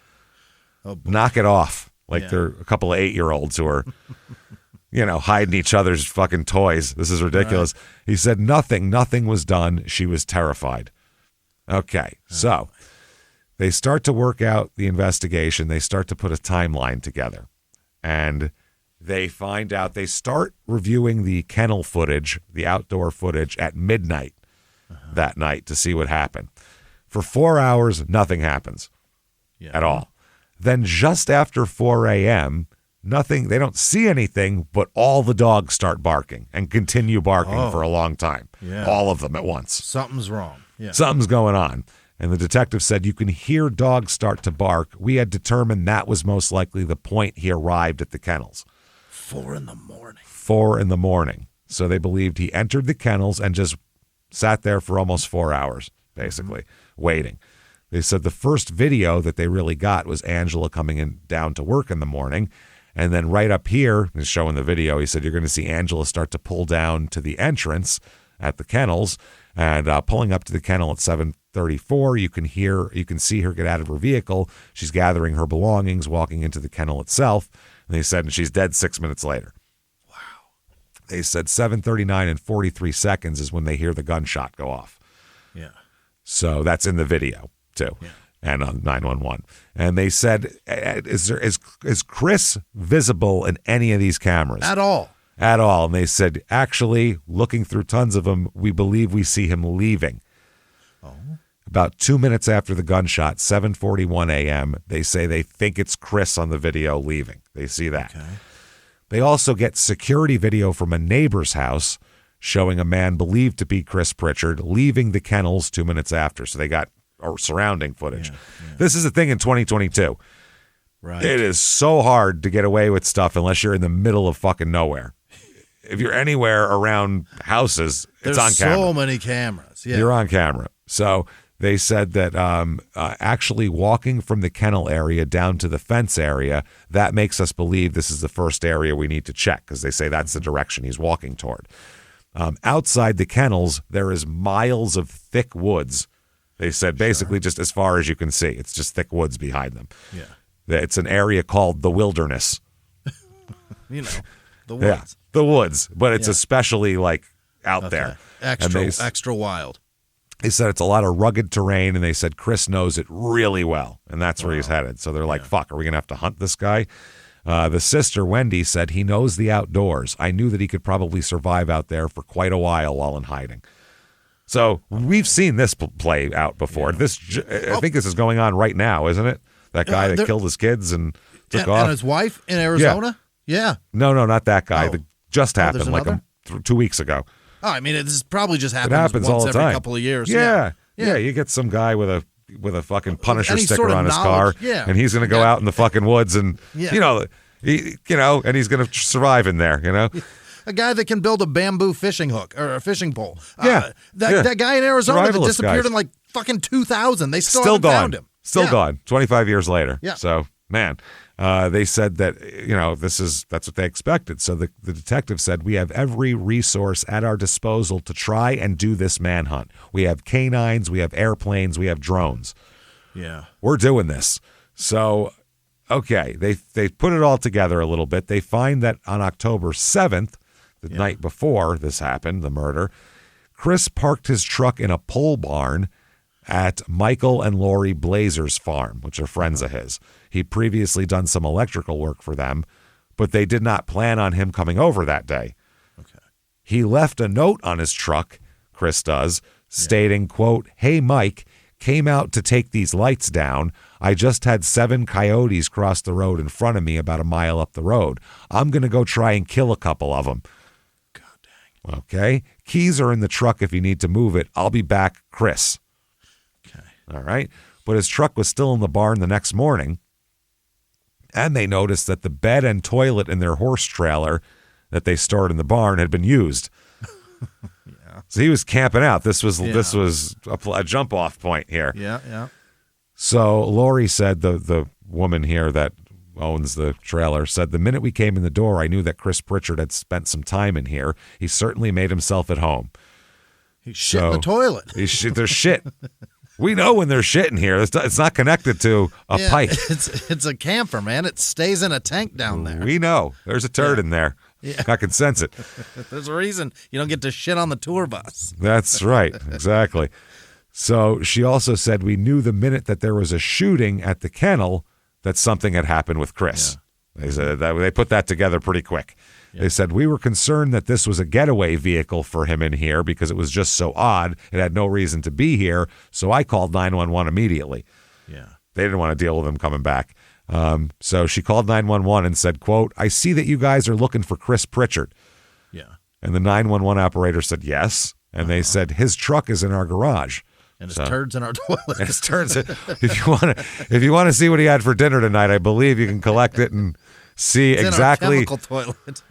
Oh, knock it off. Like they're a couple of 8-year-olds who are, hiding each other's fucking toys. This is ridiculous. Right. He said nothing was done. She was terrified. Okay, so they start to work out the investigation. They start to put a timeline together. And they find out, they start reviewing the kennel footage, the outdoor footage at midnight that night to see what happened. For 4 hours, nothing happens at all. Then just after 4 a.m., nothing, they don't see anything, but all the dogs start barking and continue barking for a long time. Yeah. All of them at once. Something's wrong. Yeah. Something's going on. And the detective said, you can hear dogs start to bark. We had determined that was most likely the point he arrived at the kennels. 4 in the morning. 4 in the morning. So they believed he entered the kennels and just sat there for almost 4 hours, basically, waiting. They said the first video that they really got was Angela coming down to work in the morning. And then right up here, he's showing the video, he said, you're going to see Angela start to pull down to the entrance at the kennels. And pulling up to the kennel at 7:34, you can see her get out of her vehicle. She's gathering her belongings, walking into the kennel itself. And they said, and she's dead 6 minutes later. Wow. They said 7:39 and 43 seconds is when they hear the gunshot go off. Yeah. So that's in the video too. Yeah. And on 911. And they said, is Chris visible in any of these cameras? At all. At all. And they said, actually, looking through tons of them, we believe we see him leaving. Oh. About 2 minutes after the gunshot, 7:41 a.m., they say they think it's Chris on the video leaving. They see that. Okay. They also get security video from a neighbor's house showing a man believed to be Chris Pritchard leaving the kennels 2 minutes after. So they got surrounding footage. Yeah. This is a thing in 2022. Right. It is so hard to get away with stuff unless you're in the middle of fucking nowhere. If you're anywhere around houses, it's on camera. There's so many cameras. Yeah. You're on camera. So they said that actually walking from the kennel area down to the fence area, that makes us believe this is the first area we need to check because they say that's the direction he's walking toward. Outside the kennels, there is miles of thick woods. They said basically just as far as you can see. It's just thick woods behind them. Yeah. It's an area called the wilderness. The woods. Yeah, the woods, but it's especially like out there. Extra wild. They said it's a lot of rugged terrain, and they said Chris knows it really well, and that's where he's headed. So they're like, fuck, are we going to have to hunt this guy? The sister, Wendy, said he knows the outdoors. I knew that he could probably survive out there for quite a while in hiding. So we've seen this play out before. Yeah. I think this is going on right now, isn't it? That guy that killed his kids and took off. And his wife in Arizona? Yeah. No, not that guy. That just happened like 2 weeks ago. Oh, I mean, this probably just happens happens once all the every time. couple of years. Yeah. You get some guy with a fucking Punisher sticker on his car, and he's going to go out in the fucking woods and, and he's going to survive in there, A guy that can build a bamboo fishing hook or a fishing pole. That guy in Arizona that disappeared guys. in like fucking 2000. They still haven't found him. Still gone. 25 years later. Yeah. So, man, they said that, that's what they expected. So the detective said, we have every resource at our disposal to try and do this manhunt. We have canines, we have airplanes, we have drones. Yeah. We're doing this. So, okay, they put it all together a little bit. They find that on October 7th, the night before this happened, the murder, Chris parked his truck in a pole barn at Michael and Lori Blazer's farm, which are friends of his. He'd previously done some electrical work for them, but they did not plan on him coming over that day. Okay. He left a note on his truck, Chris does, stating, quote, "Hey, Mike, came out to take these lights down. I just had 7 coyotes cross the road in front of me about a mile up the road. I'm going to go try and kill a couple of them. God dang. Okay. Keys are in the truck if you need to move it. I'll be back, Chris." Okay. All right. But his truck was still in the barn the next morning, and they noticed that the bed and toilet in their horse trailer that they stored in the barn had been used. So he was camping out. This was a jump off point here. Yeah. So Lori said, the woman here that owns the trailer said, "The minute we came in the door, I knew that Chris Pritchard had spent some time in here. He certainly made himself at home." He shit in the toilet. There's shit. We know when there's shit in here. It's not connected to a pipe. It's a camper, man. It stays in a tank down there. We know. There's a turd in there. Yeah. I can sense it. There's a reason you don't get to shit on the tour bus. That's right. Exactly. So she also said, "We knew the minute that there was a shooting at the kennel that something had happened with Chris." Yeah. They said that they put that together pretty quick. Yeah. They said, "We were concerned that this was a getaway vehicle for him in here because it was just so odd. It had no reason to be here. So I called 911 immediately." Yeah. They didn't want to deal with him coming back. So she called 911 and said, quote, "I see that you guys are looking for Chris Pritchard." Yeah. And the 911 operator said yes. And they said, "His truck is in our garage. And his turds in our toilet." His turds. If you want to see what he had for dinner tonight, I believe you can collect it and see it's exactly. In our chemical toilet.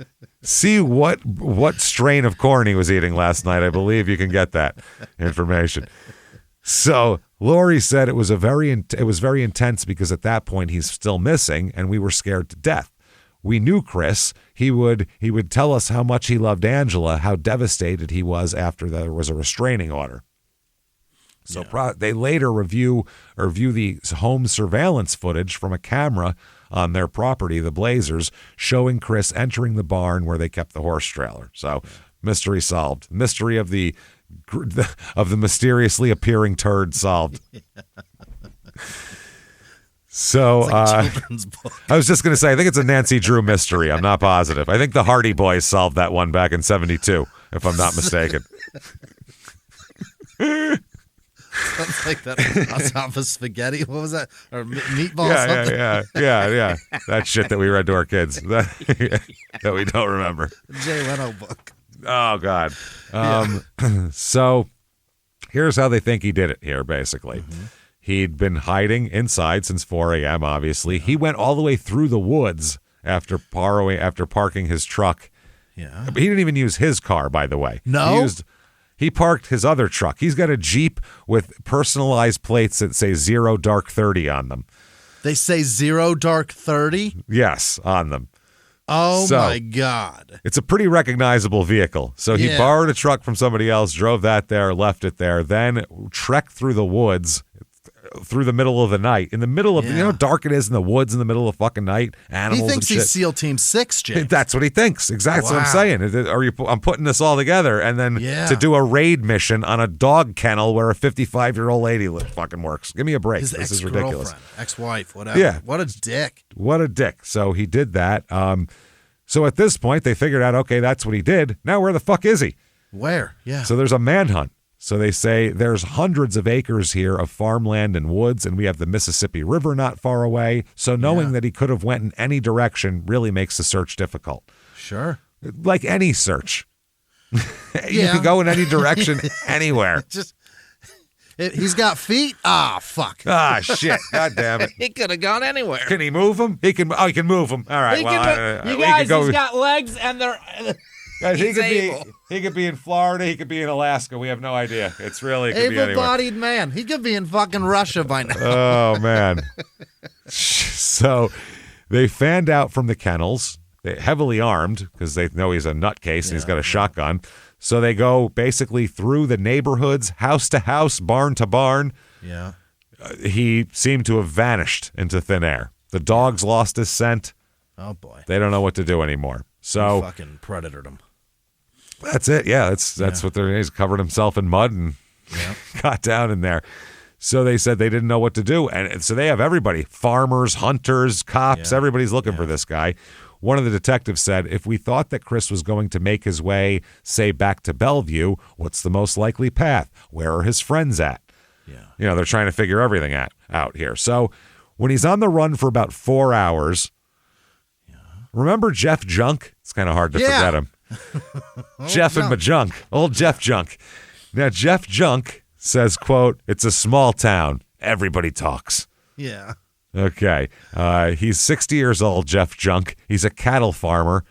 See what strain of corn he was eating last night. I believe you can get that information. So Lori said it was very intense because at that point he's still missing and we were scared to death. We knew Chris. He would tell us how much he loved Angela, how devastated he was after there was a restraining order. So they later review the home surveillance footage from a camera on their property, the Blazers, showing Chris entering the barn where they kept the horse trailer. So mystery solved. Mystery of the mysteriously appearing turd solved. So like children's book. I was just going to say, I think it's a Nancy Drew mystery. I'm not positive. I think the Hardy Boys solved that one back in '72, if I'm not mistaken. Sounds like that on top of spaghetti. What was that? Or meatballs? Yeah. That shit that we read to our kids that we don't remember. Jay Leno book. Oh, God. So here's how they think he did it here, basically. Mm-hmm. He'd been hiding inside since 4 a.m., obviously. He went all the way through the woods after parking his truck. Yeah. He didn't even use his car, by the way. No? He parked his other truck. He's got a Jeep with personalized plates that say 0 Dark 30 on them. They say 0 Dark 30? Yes, on them. Oh, my God. It's a pretty recognizable vehicle. So he borrowed a truck from somebody else, drove that there, left it there, then trekked through the woods through the middle of the night. In the middle of, you know how dark it is in the woods in the middle of fucking night? Animals He thinks and shit. he's SEAL Team 6, Jake. That's what he thinks. Exactly what I'm saying. I'm putting this all together and then to do a raid mission on a dog kennel where a 55-year-old lady fucking works. Give me a break. This is ridiculous. Ex-wife, whatever. Yeah. What a dick. What a dick. So he did that. So at this point, they figured out, okay, that's what he did. Now where the fuck is he? Where? Yeah. So there's a manhunt. So they say there's hundreds of acres here of farmland and woods, and we have the Mississippi River not far away. So knowing that he could have went in any direction really makes the search difficult. Sure. Like any search. You can go in any direction, anywhere. He's got feet? Ah, fuck. Ah, shit. God damn it. He could have gone anywhere. Can he move them? He can move them. All right. You guys, he's got legs and they're... Guys, he could be in Florida. He could be in Alaska. We have no idea. It could be anywhere. Able-bodied man. He could be in fucking Russia by now. Oh, man. So they fanned out from the kennels. They're heavily armed because they know he's a nutcase and he's got a shotgun. So they go basically through the neighborhoods, house to house, barn to barn. Yeah. He seemed to have vanished into thin air. The dogs lost his scent. Oh, boy. They don't know what to do anymore. So he fucking predatored him. That's it. Yeah, that's what he's covered himself in mud and got down in there. So they said they didn't know what to do. And so they have everybody, farmers, hunters, cops, everybody's looking for this guy. One of the detectives said, if we thought that Chris was going to make his way, say, back to Bellevue, what's the most likely path? Where are his friends at? Yeah. They're trying to figure everything out here. So when he's on the run for about 4 hours, remember Jeff Junk? It's kind of hard to forget him. Jeff and Majunk. Old Jeff Junk. Now, Jeff Junk says, quote, it's a small town. Everybody talks. Yeah. Okay. He's 60 years old, Jeff Junk. He's a cattle farmer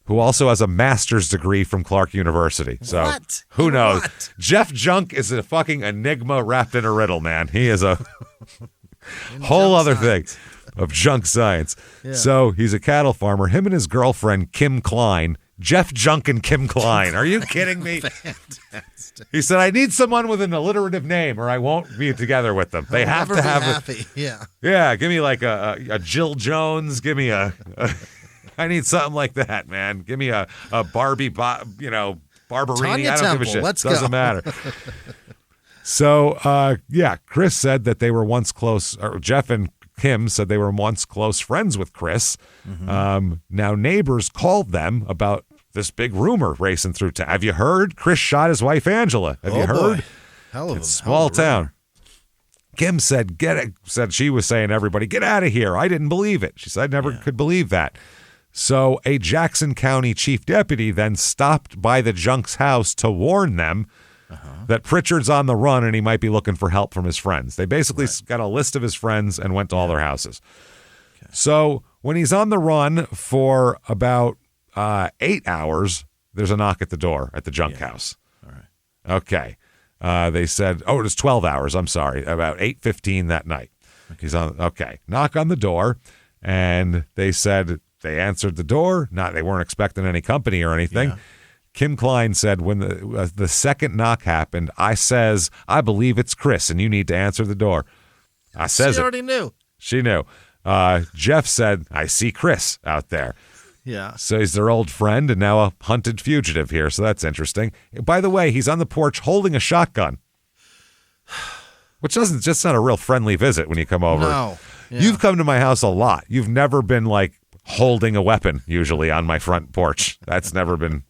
who also has a master's degree from Clark University. So what? Who knows? What? Jeff Junk is a fucking enigma wrapped in a riddle, man. He is a whole other thing of junk science. Yeah. So he's a cattle farmer. Him and his girlfriend, Kim Klein. Jeff Junk and Kim Klein. Are you kidding me? Fantastic. He said, I need someone with an alliterative name or I won't be together with them. They have to have happy. Yeah. Yeah, give me like a Jill Jones. Give me a I need something like that, man. Give me a Barbie, Barberini. Tanya I don't Temple. give a shit. Let's Doesn't matter. So, Chris said that they were once close, or Jeff and Kim said they were once close friends with Chris. Mm-hmm. Now, neighbors called them about this big rumor racing through town. Have you heard? Chris shot his wife, Angela. Have you heard? Boy. Hell of a small town. Kim said, said she was saying to everybody, get out of here. I didn't believe it. She said, I never could believe that. So a Jackson County chief deputy then stopped by the Junk's house to warn them that Pritchard's on the run and he might be looking for help from his friends. They basically got a list of his friends and went to all their houses. Okay. So when he's on the run for about 8 hours, there's a knock at the door at the Junk house. All right. Okay. They said, it was 12 hours. I'm sorry. About 8:15 that night. Okay. He's on. Okay. Knock on the door. And they said they answered the door. They weren't expecting any company or anything. Yeah. Kim Klein said when the second knock happened, I believe it's Chris and you need to answer the door. She already knew. She knew. Jeff said, I see Chris out there. Yeah. So he's their old friend and now a hunted fugitive here. So that's interesting. By the way, he's on the porch holding a shotgun, which just not a real friendly visit when you come over. No. Yeah. You've come to my house a lot. You've never been like holding a weapon usually on my front porch. That's never been.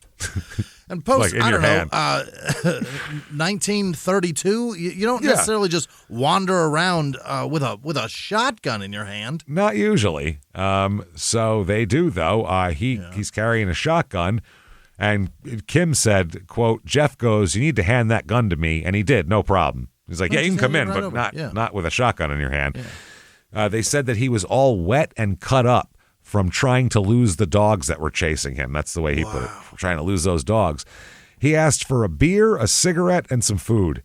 And post, like in your hand. 1932, you don't necessarily just wander around with a shotgun in your hand. Not usually. So they do, though. He's carrying a shotgun, and Kim said, quote, Jeff goes, you need to hand that gun to me, and he did, no problem. He's like, you can come in, but not with a shotgun in your hand. Yeah. They said that he was all wet and cut up from trying to lose the dogs that were chasing him. That's the way he put it, trying to lose those dogs. He asked for a beer, a cigarette, and some food.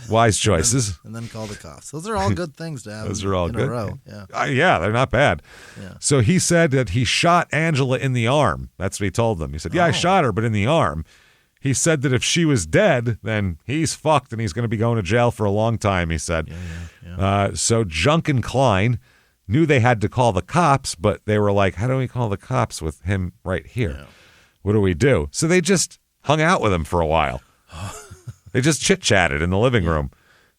Wise choices. And then call the cops. Those are all good things to have. Those are all in good. A row. Yeah. They're not bad. Yeah. So he said that he shot Angela in the arm. That's what he told them. He said, I shot her, but in the arm. He said that if she was dead, then he's fucked and he's going to be going to jail for a long time, he said. Yeah. So Junk and Klein knew they had to call the cops, but they were like, how do we call the cops with him right here? Yeah. What do we do? So they just hung out with him for a while. They just chit-chatted in the living room.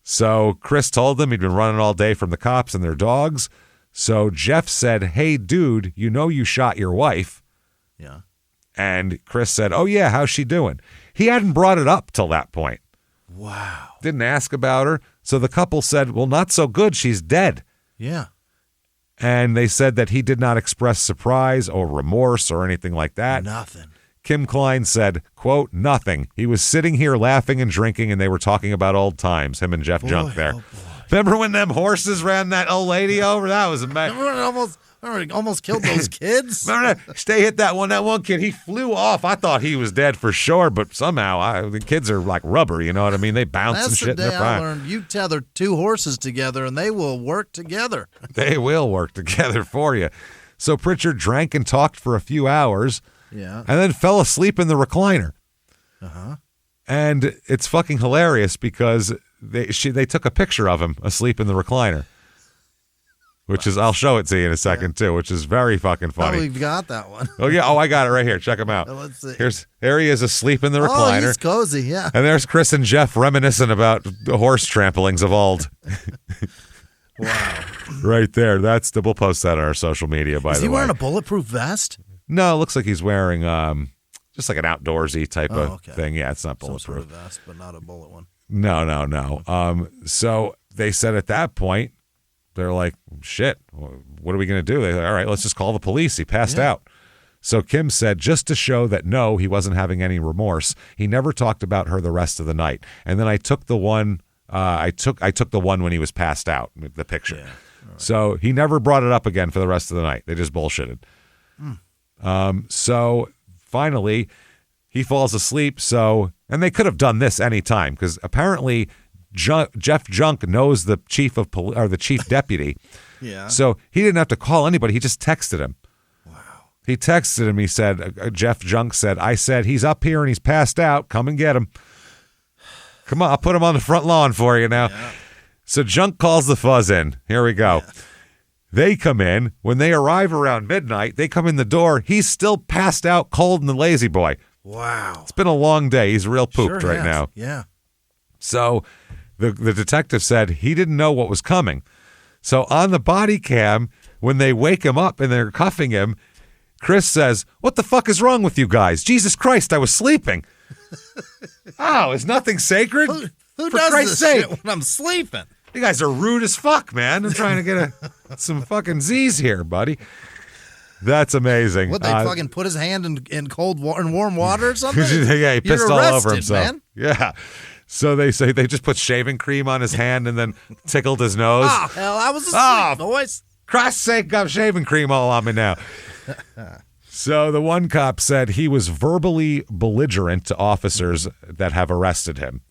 So Chris told them he'd been running all day from the cops and their dogs. So Jeff said, hey, dude, you shot your wife. Yeah. And Chris said, oh, yeah, how's she doing? He hadn't brought it up till that point. Wow. Didn't ask about her. So the couple said, well, not so good. She's dead. Yeah. And they said that he did not express surprise or remorse or anything like that. Nothing. Kim Klein said, quote, nothing. He was sitting here laughing and drinking, and they were talking about old times, him and Jeff Junk there. Remember when them horses ran that old lady over? That was amazing. Remember when it almost killed those kids? Remember that? They hit that one kid. He flew off. I thought he was dead for sure, but somehow the kids are like rubber, you know what I mean? They bounce and shit. That's the day I learned you tether two horses together, and they will work together. They will work together for you. So Pritchard drank and talked for a few hours. Yeah. And then fell asleep in the recliner. Uh-huh. And it's fucking hilarious because they took a picture of him asleep in the recliner. which is, I'll show it to you in a second too, which is very fucking funny. Oh, we've got that one. Oh yeah, I got it right here. Check him out. Let's see. Here he is asleep in the recliner. Oh, he's cozy, yeah. And there's Chris and Jeff reminiscing about the horse tramplings of old. Wow. Right there. We'll post that on our social media, by the way. Is he wearing a bulletproof vest? No, it looks like he's wearing just like an outdoorsy type of thing. Yeah, it's not bulletproof. Some sort of vest, but not a bullet one. No. So they said at that point, they're like, shit, what are we going to do? They're like, all right, let's just call the police. He passed out. So Kim said, just to show that no, he wasn't having any remorse, he never talked about her the rest of the night. And then I took the one, I took the one when he was passed out, the picture. Yeah. Right. So he never brought it up again for the rest of the night. They just bullshitted. So finally, he falls asleep. And they could have done this any time because apparently Jeff Junk knows the chief of or the chief deputy. Yeah. So he didn't have to call anybody. He just texted him. Wow. He texted him. He said, Jeff Junk said, I said, he's up here and he's passed out. Come and get him. Come on, I'll put him on the front lawn for you now. Yeah. So Junk calls the fuzz in. Here we go. Yeah. They come in. When they arrive around midnight, they come in the door. He's still passed out cold in the lazy boy. Wow. It's been a long day. He's real pooped right now. Yeah. So the detective said he didn't know what was coming. So on the body cam, when they wake him up and they're cuffing him, Chris says, what the fuck is wrong with you guys? Jesus Christ, I was sleeping. Oh, is nothing sacred? Who does Christ's this shit when I'm sleeping? You guys are rude as fuck, man. I'm trying to get some fucking Z's here, buddy. That's amazing. What, they fucking put his hand in cold water, in warm water or something? Yeah, he pissed all over himself. Man. Yeah. So they say they just put shaving cream on his hand and then tickled his nose. Oh, hell, I was asleep, boys. Christ's sake, got shaving cream all on me now. So the one cop said he was verbally belligerent to officers that have arrested him.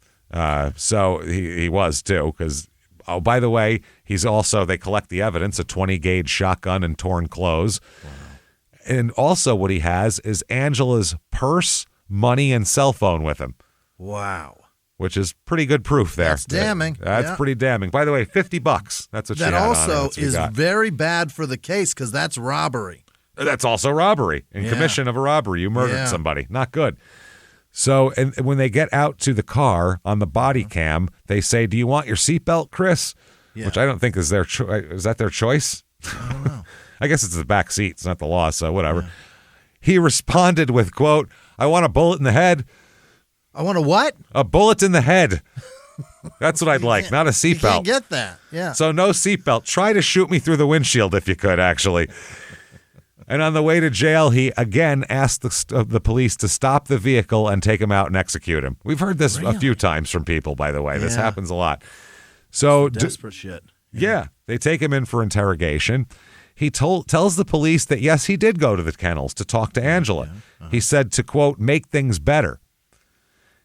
So he was too, because, oh, by the way, they collect the evidence, a 20-gauge shotgun and torn clothes. Wow. And also what he has is Angela's purse, money, and cell phone with him. Wow. Which is pretty good proof there. That's damning. That's pretty damning. By the way, $50. That's what she had on her. That also is very bad for the case because that's robbery. That's also robbery. In commission of a robbery. You murdered somebody. Not good. So, and when they get out to the car on the body cam, they say, do you want your seatbelt, Chris? Yeah. Which I don't think is their choice. Is that their choice? I don't know. I guess it's the back seat. It's not the law, so whatever. Yeah. He responded with, quote, I want a bullet in the head. I want a what? A bullet in the head. That's what I'd like, not a seatbelt. You can't get that, yeah. So no seatbelt. Try to shoot me through the windshield if you could, actually. And on the way to jail, he again asked the police to stop the vehicle and take him out and execute him. We've heard this a few times from people, by the way. This happens a lot. So desperate shit. Yeah, they take him in for interrogation. He tells the police that, yes, he did go to the kennels to talk to Angela. Yeah. Uh-huh. He said to, quote, make things better.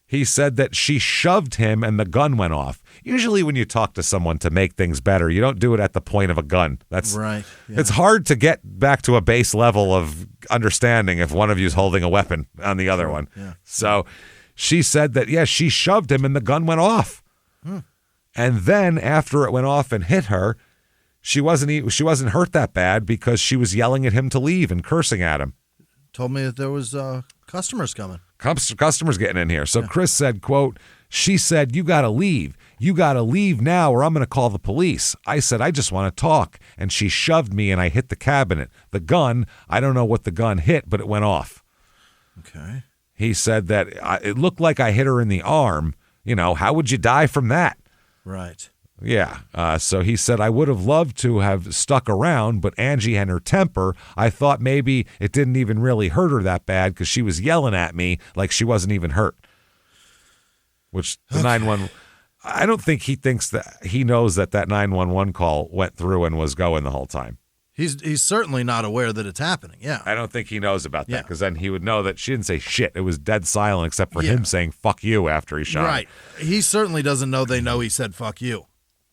He said that she shoved him and the gun went off. Usually when you talk to someone to make things better, you don't do it at the point of a gun. That's right. Yeah. It's hard to get back to a base level of understanding if one of you is holding a weapon on the other one. Yeah. So she said that, yes, she shoved him and the gun went off. And then after it went off and hit her, she wasn't hurt that bad because she was yelling at him to leave and cursing at him. Told me that there was customers coming. Customers getting in here. So Chris said, quote, she said, you got to leave. You got to leave now or I'm going to call the police. I said, I just want to talk. And she shoved me and I hit the cabinet. The gun, I don't know what the gun hit, but it went off. Okay. He said that it looked like I hit her in the arm. You know, how would you die from that? Right. Yeah. So he said, I would have loved to have stuck around, but Angie and her temper, I thought maybe it didn't even really hurt her that bad because she was yelling at me like she wasn't even hurt. Which the 911, I don't think he thinks that he knows that 911 call went through and was going the whole time. He's certainly not aware that it's happening. Yeah. I don't think he knows about that because then he would know that she didn't say shit. It was dead silent except for him saying fuck you after he shot him. Right. He certainly doesn't know they know he said fuck you.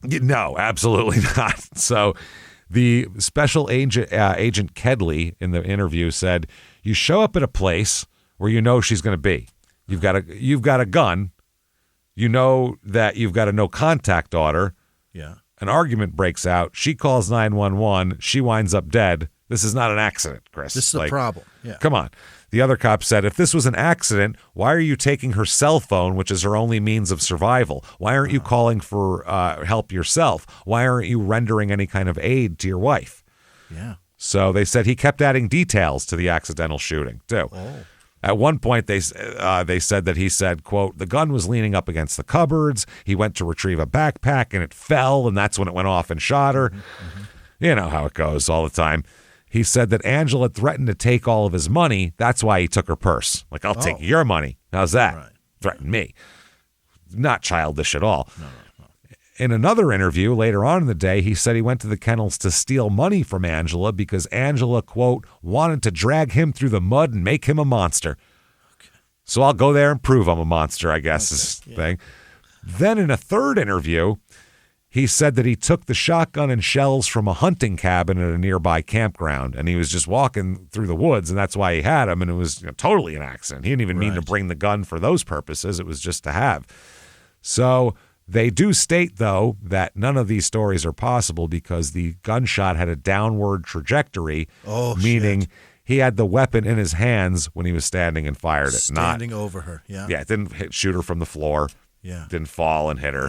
No, absolutely not. So the special agent Kedley in the interview said, you show up at a place where you know she's going to be. You've got a gun. You know that you've got a no contact order. Yeah. An argument breaks out. She calls 911. She winds up dead. This is not an accident, Chris. This is a problem. Yeah. Come on. The other cop said, if this was an accident, why are you taking her cell phone, which is her only means of survival? Why aren't you calling for help yourself? Why aren't you rendering any kind of aid to your wife? Yeah. So they said he kept adding details to the accidental shooting, too. Oh. At one point, they said that he said, quote, the gun was leaning up against the cupboards. He went to retrieve a backpack, and it fell, and that's when it went off and shot her. Mm-hmm. You know how it goes all the time. He said that Angela threatened to take all of his money. That's why he took her purse. Like, I'll take your money. How's that? Right. Threaten me. Not childish at all. No. In another interview later on in the day, he said he went to the kennels to steal money from Angela because Angela, quote, wanted to drag him through the mud and make him a monster. Okay. So I'll go there and prove I'm a monster, I guess, is the thing. Then in a third interview, he said that he took the shotgun and shells from a hunting cabin at a nearby campground, and he was just walking through the woods, and that's why he had them, and it was totally an accident. He didn't even mean to bring the gun for those purposes. It was just to have. So they do state, though, that none of these stories are possible because the gunshot had a downward trajectory, meaning he had the weapon in his hands when he was standing and fired it. Standing over her, yeah. Yeah, it didn't shoot her from the floor. Yeah. Didn't fall and hit her.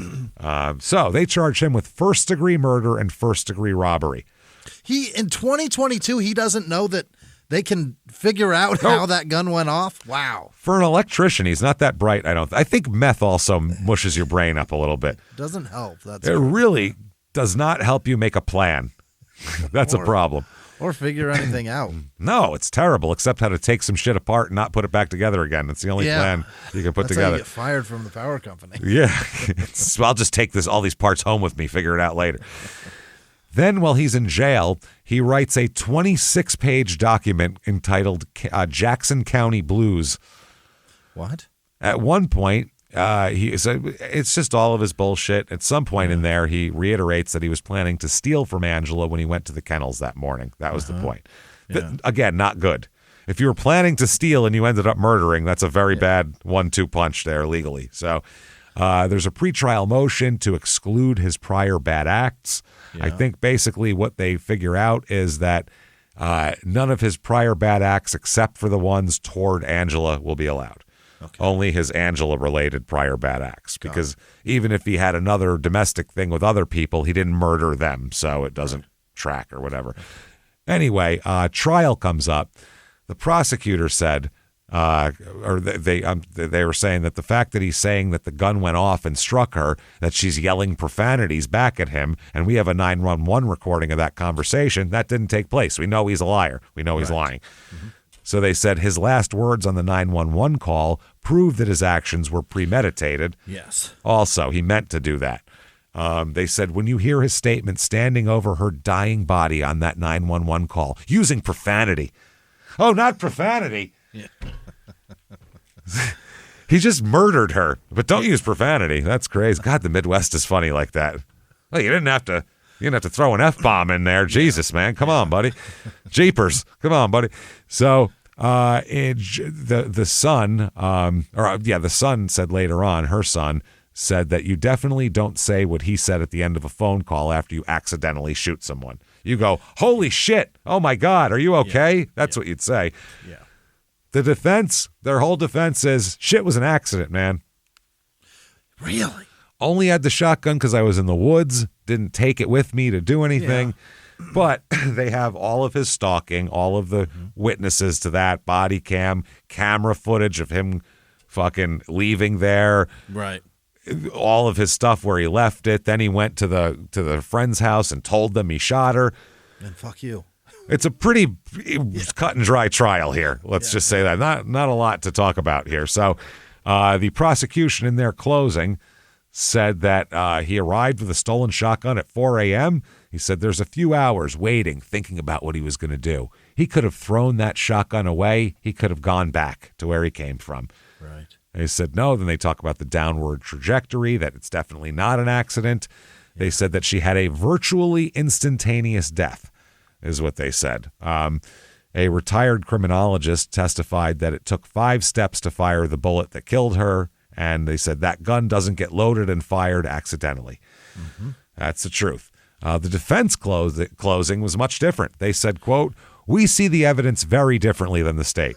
So they charge him with first-degree murder and first-degree robbery. In 2022, he doesn't know that they can figure out how that gun went off? Wow. For an electrician, he's not that bright, I think meth also mushes your brain up a little bit. Doesn't help. It really does not help you make a plan. That's a problem. Or figure anything out. No, it's terrible, except how to take some shit apart and not put it back together again. It's the only plan you can put together. How you get fired from the power company. Yeah. I'll just take all these parts home with me, figure it out later. Then, while he's in jail, he writes a 26-page document entitled Jackson County Blues. What? At one point, it's just all of his bullshit. At some point in there, he reiterates that he was planning to steal from Angela when he went to the kennels that morning. That was the point. Yeah. Again, not good. If you were planning to steal and you ended up murdering, that's a very bad 1-2 punch there legally. So there's a pretrial motion to exclude his prior bad acts. Yeah. I think basically what they figure out is that none of his prior bad acts, except for the ones toward Angela, will be allowed. Okay. Only his Angela-related prior bad acts, because even if he had another domestic thing with other people, he didn't murder them, so it doesn't track or whatever. Anyway, trial comes up. The prosecutor said, or they were saying that the fact that he's saying that the gun went off and struck her, that she's yelling profanities back at him, and we have a 911 recording of that conversation, that didn't take place. We know he's a liar. We know he's lying. Mm-hmm. So they said his last words on the 911 call prove that his actions were premeditated. Yes. Also, he meant to do that. They said when you hear his statement standing over her dying body on that 911 call, using profanity. Oh, not profanity. Yeah. He just murdered her, but don't use profanity. That's crazy. God, the Midwest is funny like that. Well, you didn't have to throw an F-bomb in there. Jesus, man. Come on, buddy. Jeepers. Come on, buddy. So the son said later on, her son said that you definitely don't say what he said at the end of a phone call after you accidentally shoot someone. You go, holy shit. Oh, my God. Are you okay? Yeah. That's what you'd say. Yeah. The defense, their whole defense is, shit was an accident, man. Really? Only had the shotgun because I was in the woods, didn't take it with me to do anything. Yeah. But they have all of his stalking, all of the witnesses to that, body camera footage of him fucking leaving there. Right. All of his stuff where he left it. Then he went to the friend's house and told them he shot her. And fuck you. It's a pretty cut and dry trial here. Let's just say that. Not a lot to talk about here. So the prosecution in their closing said that he arrived with a stolen shotgun at 4 a.m. He said there's a few hours waiting, thinking about what he was going to do. He could have thrown that shotgun away. He could have gone back to where he came from. Right. They said no. Then they talk about the downward trajectory, that it's definitely not an accident. They said that she had a virtually instantaneous death, is what they said. A retired criminologist testified that it took 5 steps to fire the bullet that killed her, and they said that gun doesn't get loaded and fired accidentally. Mm-hmm. That's the truth. The defense closing was much different. They said, quote, "We see the evidence very differently than the state."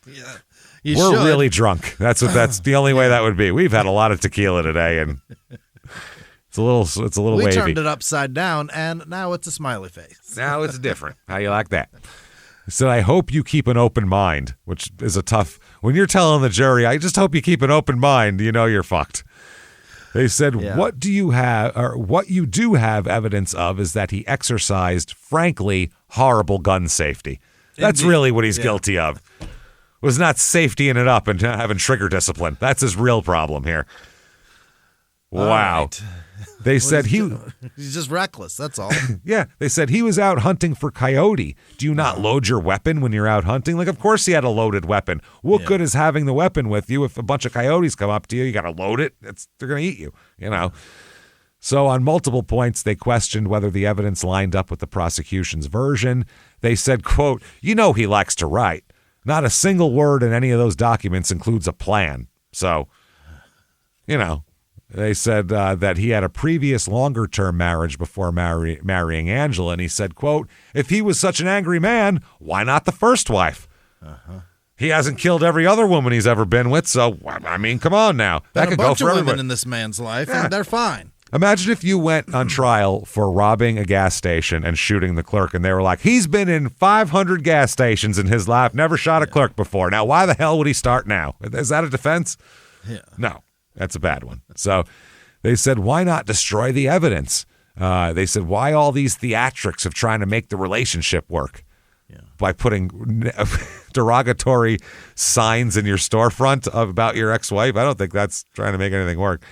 Yeah. We're really drunk. That's the only way that would be. We've had a lot of tequila today, and it's a little we wavy. We turned it upside down, and now it's a smiley face. Now it's different. How you like that? Said, "I hope you keep an open mind," which is a tough. When you're telling the jury, "I just hope you keep an open mind," you know you're fucked. They said, what you do have evidence of is that he exercised, frankly, horrible gun safety. That's really what he's guilty of. Was not safetying it up and having trigger discipline. That's his real problem here. Wow. Right. They said he's just reckless, that's all. Yeah, they said he was out hunting for coyote. Do you not load your weapon when you're out hunting? Like, of course he had a loaded weapon. What good is having the weapon with you if a bunch of coyotes come up to you? You got to load it. They're going to eat you, you know. So on multiple points, they questioned whether the evidence lined up with the prosecution's version. They said, quote, "You know he likes to write. Not a single word in any of those documents includes a plan." So, you know. They said that he had a previous longer-term marriage before marrying Angela, and he said, quote, "If he was such an angry man, why not the first wife? He hasn't killed every other woman he's ever been with, so, I mean, come on now. That could go for everybody." A bunch of women in this man's life, and they're fine. Imagine if you went on trial for robbing a gas station and shooting the clerk, and they were like, "He's been in 500 gas stations in his life, never shot a clerk before. Now, why the hell would he start now?" Is that a defense? Yeah. No. That's a bad one. So they said, why not destroy the evidence? They said, why all these theatrics of trying to make the relationship work by putting derogatory signs in your storefront about your ex-wife? I don't think that's trying to make anything work.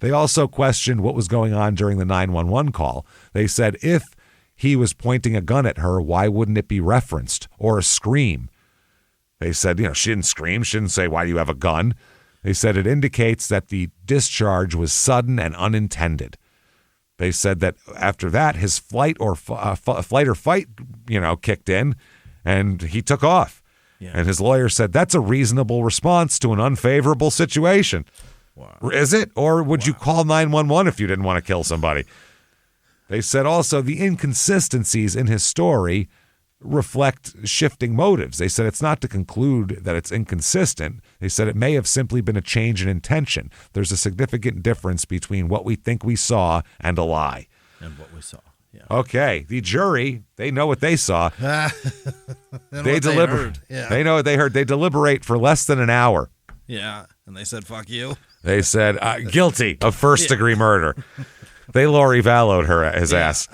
They also questioned what was going on during the 911 call. They said, if he was pointing a gun at her, why wouldn't it be referenced or a scream? They said, she didn't scream. She didn't say, "Why do you have a gun?" They said it indicates that the discharge was sudden and unintended. They said that after that, his flight or fight, kicked in, and he took off. Yeah. And his lawyer said that's a reasonable response to an unfavorable situation. Wow. Is it? Or would you call 911 if you didn't want to kill somebody? They said also the inconsistencies in his story reflect shifting motives. They said it's not to conclude that it's inconsistent. They said it may have simply been a change in intention. There's a significant difference between what we think we saw and a lie. And what we saw. Yeah. Okay. The jury, they know what they saw. They deliberate. Yeah. They know what they heard. They deliberate for less than an hour. Yeah. And they said, "Fuck you." They said, guilty of first-degree murder. They Lori Vallowed his ass.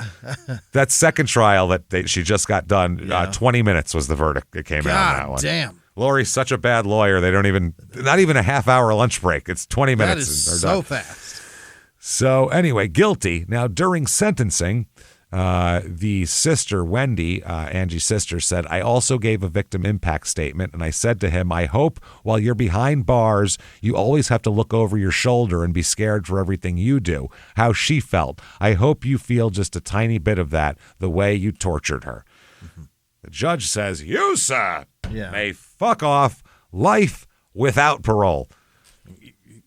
That second trial that she just got done, 20 minutes was the verdict that came out on that one. Damn. Lori's such a bad lawyer, they don't even, not even a half-hour lunch break. It's 20 minutes. That is so fast. So anyway, guilty. Now, during sentencing, the sister, Wendy, Angie's sister, said, "I also gave a victim impact statement, and I said to him, I hope while you're behind bars, you always have to look over your shoulder and be scared for everything you do." How she felt. "I hope you feel just a tiny bit of that, the way you tortured her." Mm-hmm. The judge says, "You, sir, may fuck off, life without parole."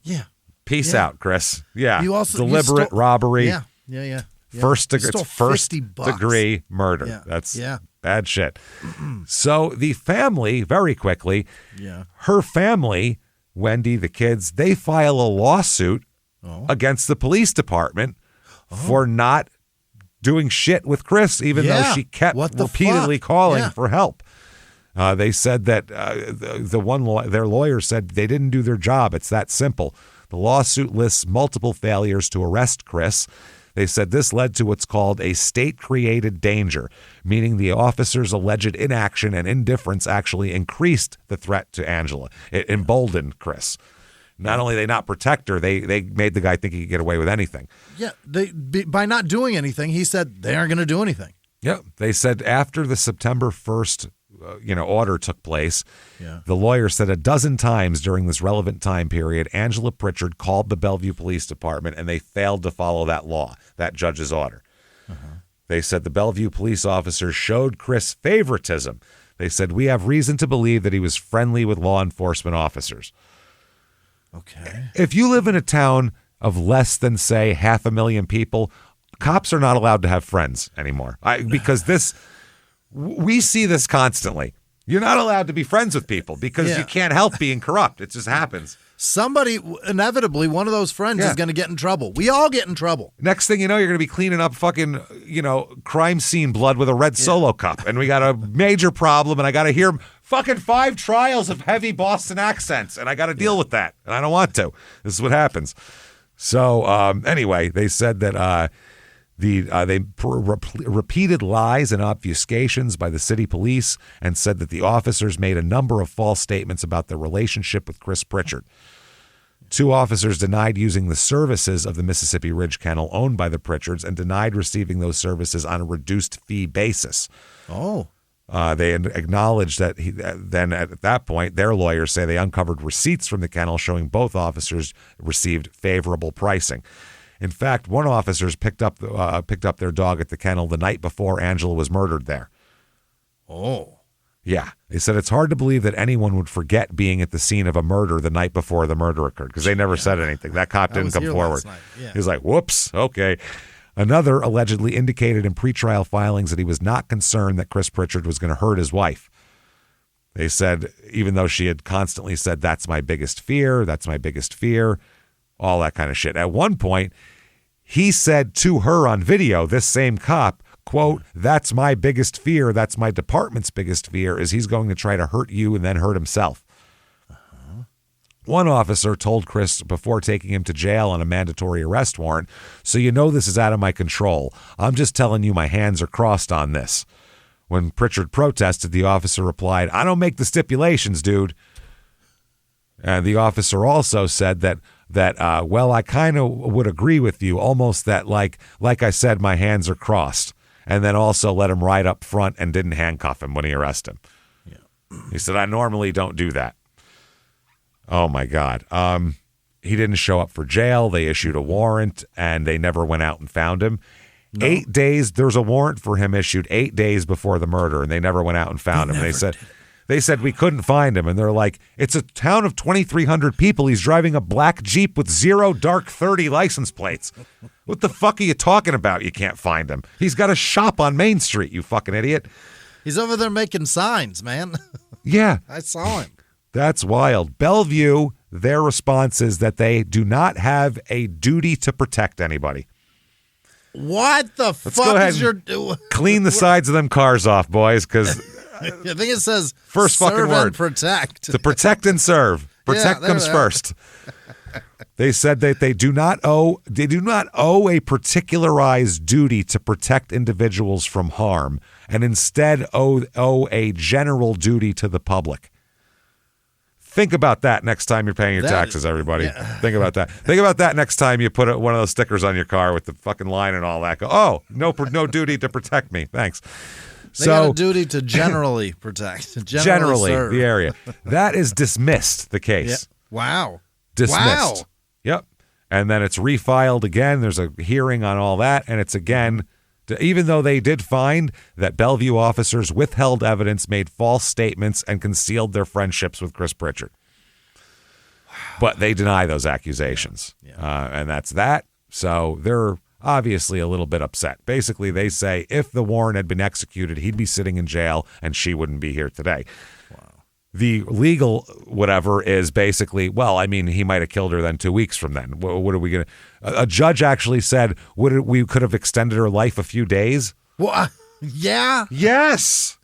Yeah. Peace out, Chris. Yeah. You also deliberate robbery. Yeah. First degree murder. Yeah. That's bad shit. So the family, very quickly, her family, Wendy, the kids, they file a lawsuit against the police department for not doing shit with Chris, even though she kept repeatedly calling for help. They said that their lawyer said they didn't do their job. It's that simple. The lawsuit lists multiple failures to arrest Chris. They said this led to what's called a state-created danger, meaning the officer's alleged inaction and indifference actually increased the threat to Angela. It emboldened Chris. Not only did they not protect her, they made the guy think he could get away with anything. Yeah, by not doing anything, he said they aren't going to do anything. Yeah, they said after the September 1st order took place, the lawyer said 12 times during this relevant time period, Angela Pritchard called the Bellevue Police Department and they failed to follow that law, that judge's order. They said the Bellevue police officers showed Chris favoritism. They said, "We have reason to believe that he was friendly with law enforcement officers." Okay. If you live in a town of less than, say, 500,000 people, cops are not allowed to have friends anymore. Because we see this constantly. You're not allowed to be friends with people because you can't help being corrupt. It just happens. Somebody, inevitably, one of those friends is going to get in trouble. We all get in trouble. Next thing you know, you're going to be cleaning up fucking, crime scene blood with a red Solo cup. And we got a major problem, and I got to hear fucking 5 trials of heavy Boston accents, and I got to deal with that. And I don't want to. This is what happens. So, anyway, they said that repeated lies and obfuscations by the city police and said that the officers made a number of false statements about their relationship with Chris Pritchard. 2 officers denied using the services of the Mississippi Ridge Kennel owned by the Pritchards and denied receiving those services on a reduced fee basis. Oh. They acknowledged that then at that point, their lawyers say they uncovered receipts from the kennel showing both officers received favorable pricing. In fact, one officer picked up their dog at the kennel the night before Angela was murdered there. Oh. Yeah. They said it's hard to believe that anyone would forget being at the scene of a murder the night before the murder occurred because they never said anything. That cop didn't come forward. Yeah. He was like, whoops, okay. Another allegedly indicated in pretrial filings that he was not concerned that Chris Pritchard was going to hurt his wife. They said, even though she had constantly said, that's my biggest fear, all that kind of shit. At one point, he said to her on video, this same cop, quote, that's my biggest fear, that's my department's biggest fear, is he's going to try to hurt you and then hurt himself. Uh-huh. One officer told Chris before taking him to jail on a mandatory arrest warrant, so you know this is out of my control. I'm just telling you my hands are crossed on this. When Pritchard protested, the officer replied, I don't make the stipulations, dude. And the officer also said that well, I kind of would agree with you, almost that like I said, my hands are crossed. And then also let him ride up front and didn't handcuff him when he arrested him. Yeah. He said, I normally don't do that. Oh, my God. He didn't show up for jail. They issued a warrant, and they never went out and found him. No. 8 days, there was a warrant for him issued 8 days before the murder, and they never went out and found him. They said we couldn't find him, and they're like, it's a town of 2,300 people. He's driving a black Jeep with 0 dark 30 license plates. What the fuck are you talking about? You can't find him. He's got a shop on Main Street, you fucking idiot. He's over there making signs, man. Yeah. I saw him. That's wild. Bellevue, their response is that they do not have a duty to protect anybody. What the fuck is your... Clean the sides of them cars off, boys, because... I think it says first fucking serve word. And protect. To protect and serve. Protect comes first. They said that they do not owe a particularized duty to protect individuals from harm, and instead owe a general duty to the public. Think about that next time you're paying your taxes, everybody. Yeah. Think about that. Think about that next time you put one of those stickers on your car with the fucking line and all that. Go, oh, no duty to protect me. Thanks. They got a duty to generally protect. Generally the area. That is dismissed, the case. Yeah. Wow. Dismissed. Wow. Yep. And then it's refiled again. There's a hearing on all that. And it's again, even though they did find that Bellevue officers withheld evidence, made false statements, and concealed their friendships with Chris Pritchard. Wow. But they deny those accusations. Yeah. And that's that. So they're obviously a little bit upset. Basically, they say if the warrant had been executed, he'd be sitting in jail and she wouldn't be here today. Wow. The legal whatever is basically, well, I mean, he might have killed her then 2 weeks from then. What are we going to... A judge actually said, we could have extended her life a few days. Well, yeah. Yes.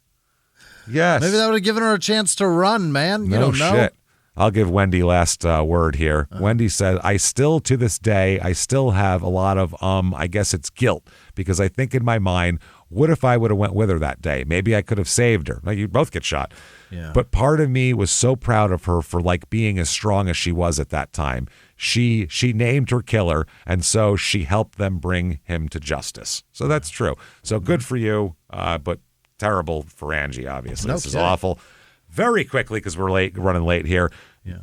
Yes. Maybe that would have given her a chance to run, man. You don't know. Shit. I'll give Wendy last word here. Wendy said, to this day, I still have a lot of, I guess it's guilt, because I think in my mind, what if I would have went with her that day? Maybe I could have saved her. Like, you both get shot. Yeah. But part of me was so proud of her for like being as strong as she was at that time. She named her killer, and so she helped them bring him to justice. So that's true. So good for you, but terrible for Angie, obviously. This is awful. Very quickly, because we're running late here.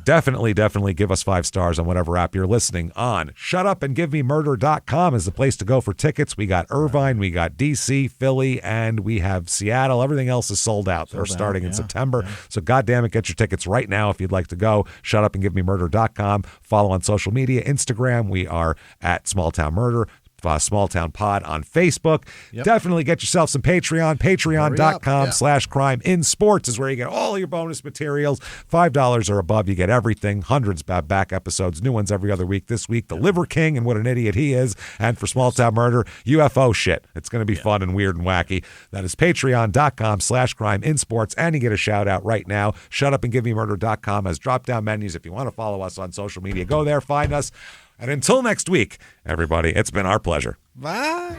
definitely give us 5 stars on whatever app you're listening on. Shutupandgivememurder.com is the place to go for tickets. We got Irvine, we got DC, Philly, and we have Seattle. Everything else is sold out. They're starting in September. So goddamn it, get your tickets right now if you'd like to go. Shutupandgivememurder.com. Follow on social media, Instagram. We are at Small Town Murder. Small Town Pod on Facebook. Definitely get yourself some Patreon. Patreon.com/crime in sports is where you get all your bonus materials. $5 or above, you get everything. Hundreds of back episodes, new ones every other week. This week, the Liver King and what an idiot he is. And for Small Town Murder, UFO shit. It's going to be fun and weird and wacky. That is patreon.com/crime in sports. And you get a shout out right now. Shutupandgivememurder.com has drop down menus. If you want to follow us on social media, go there, find us. And until next week, everybody, it's been our pleasure. Bye.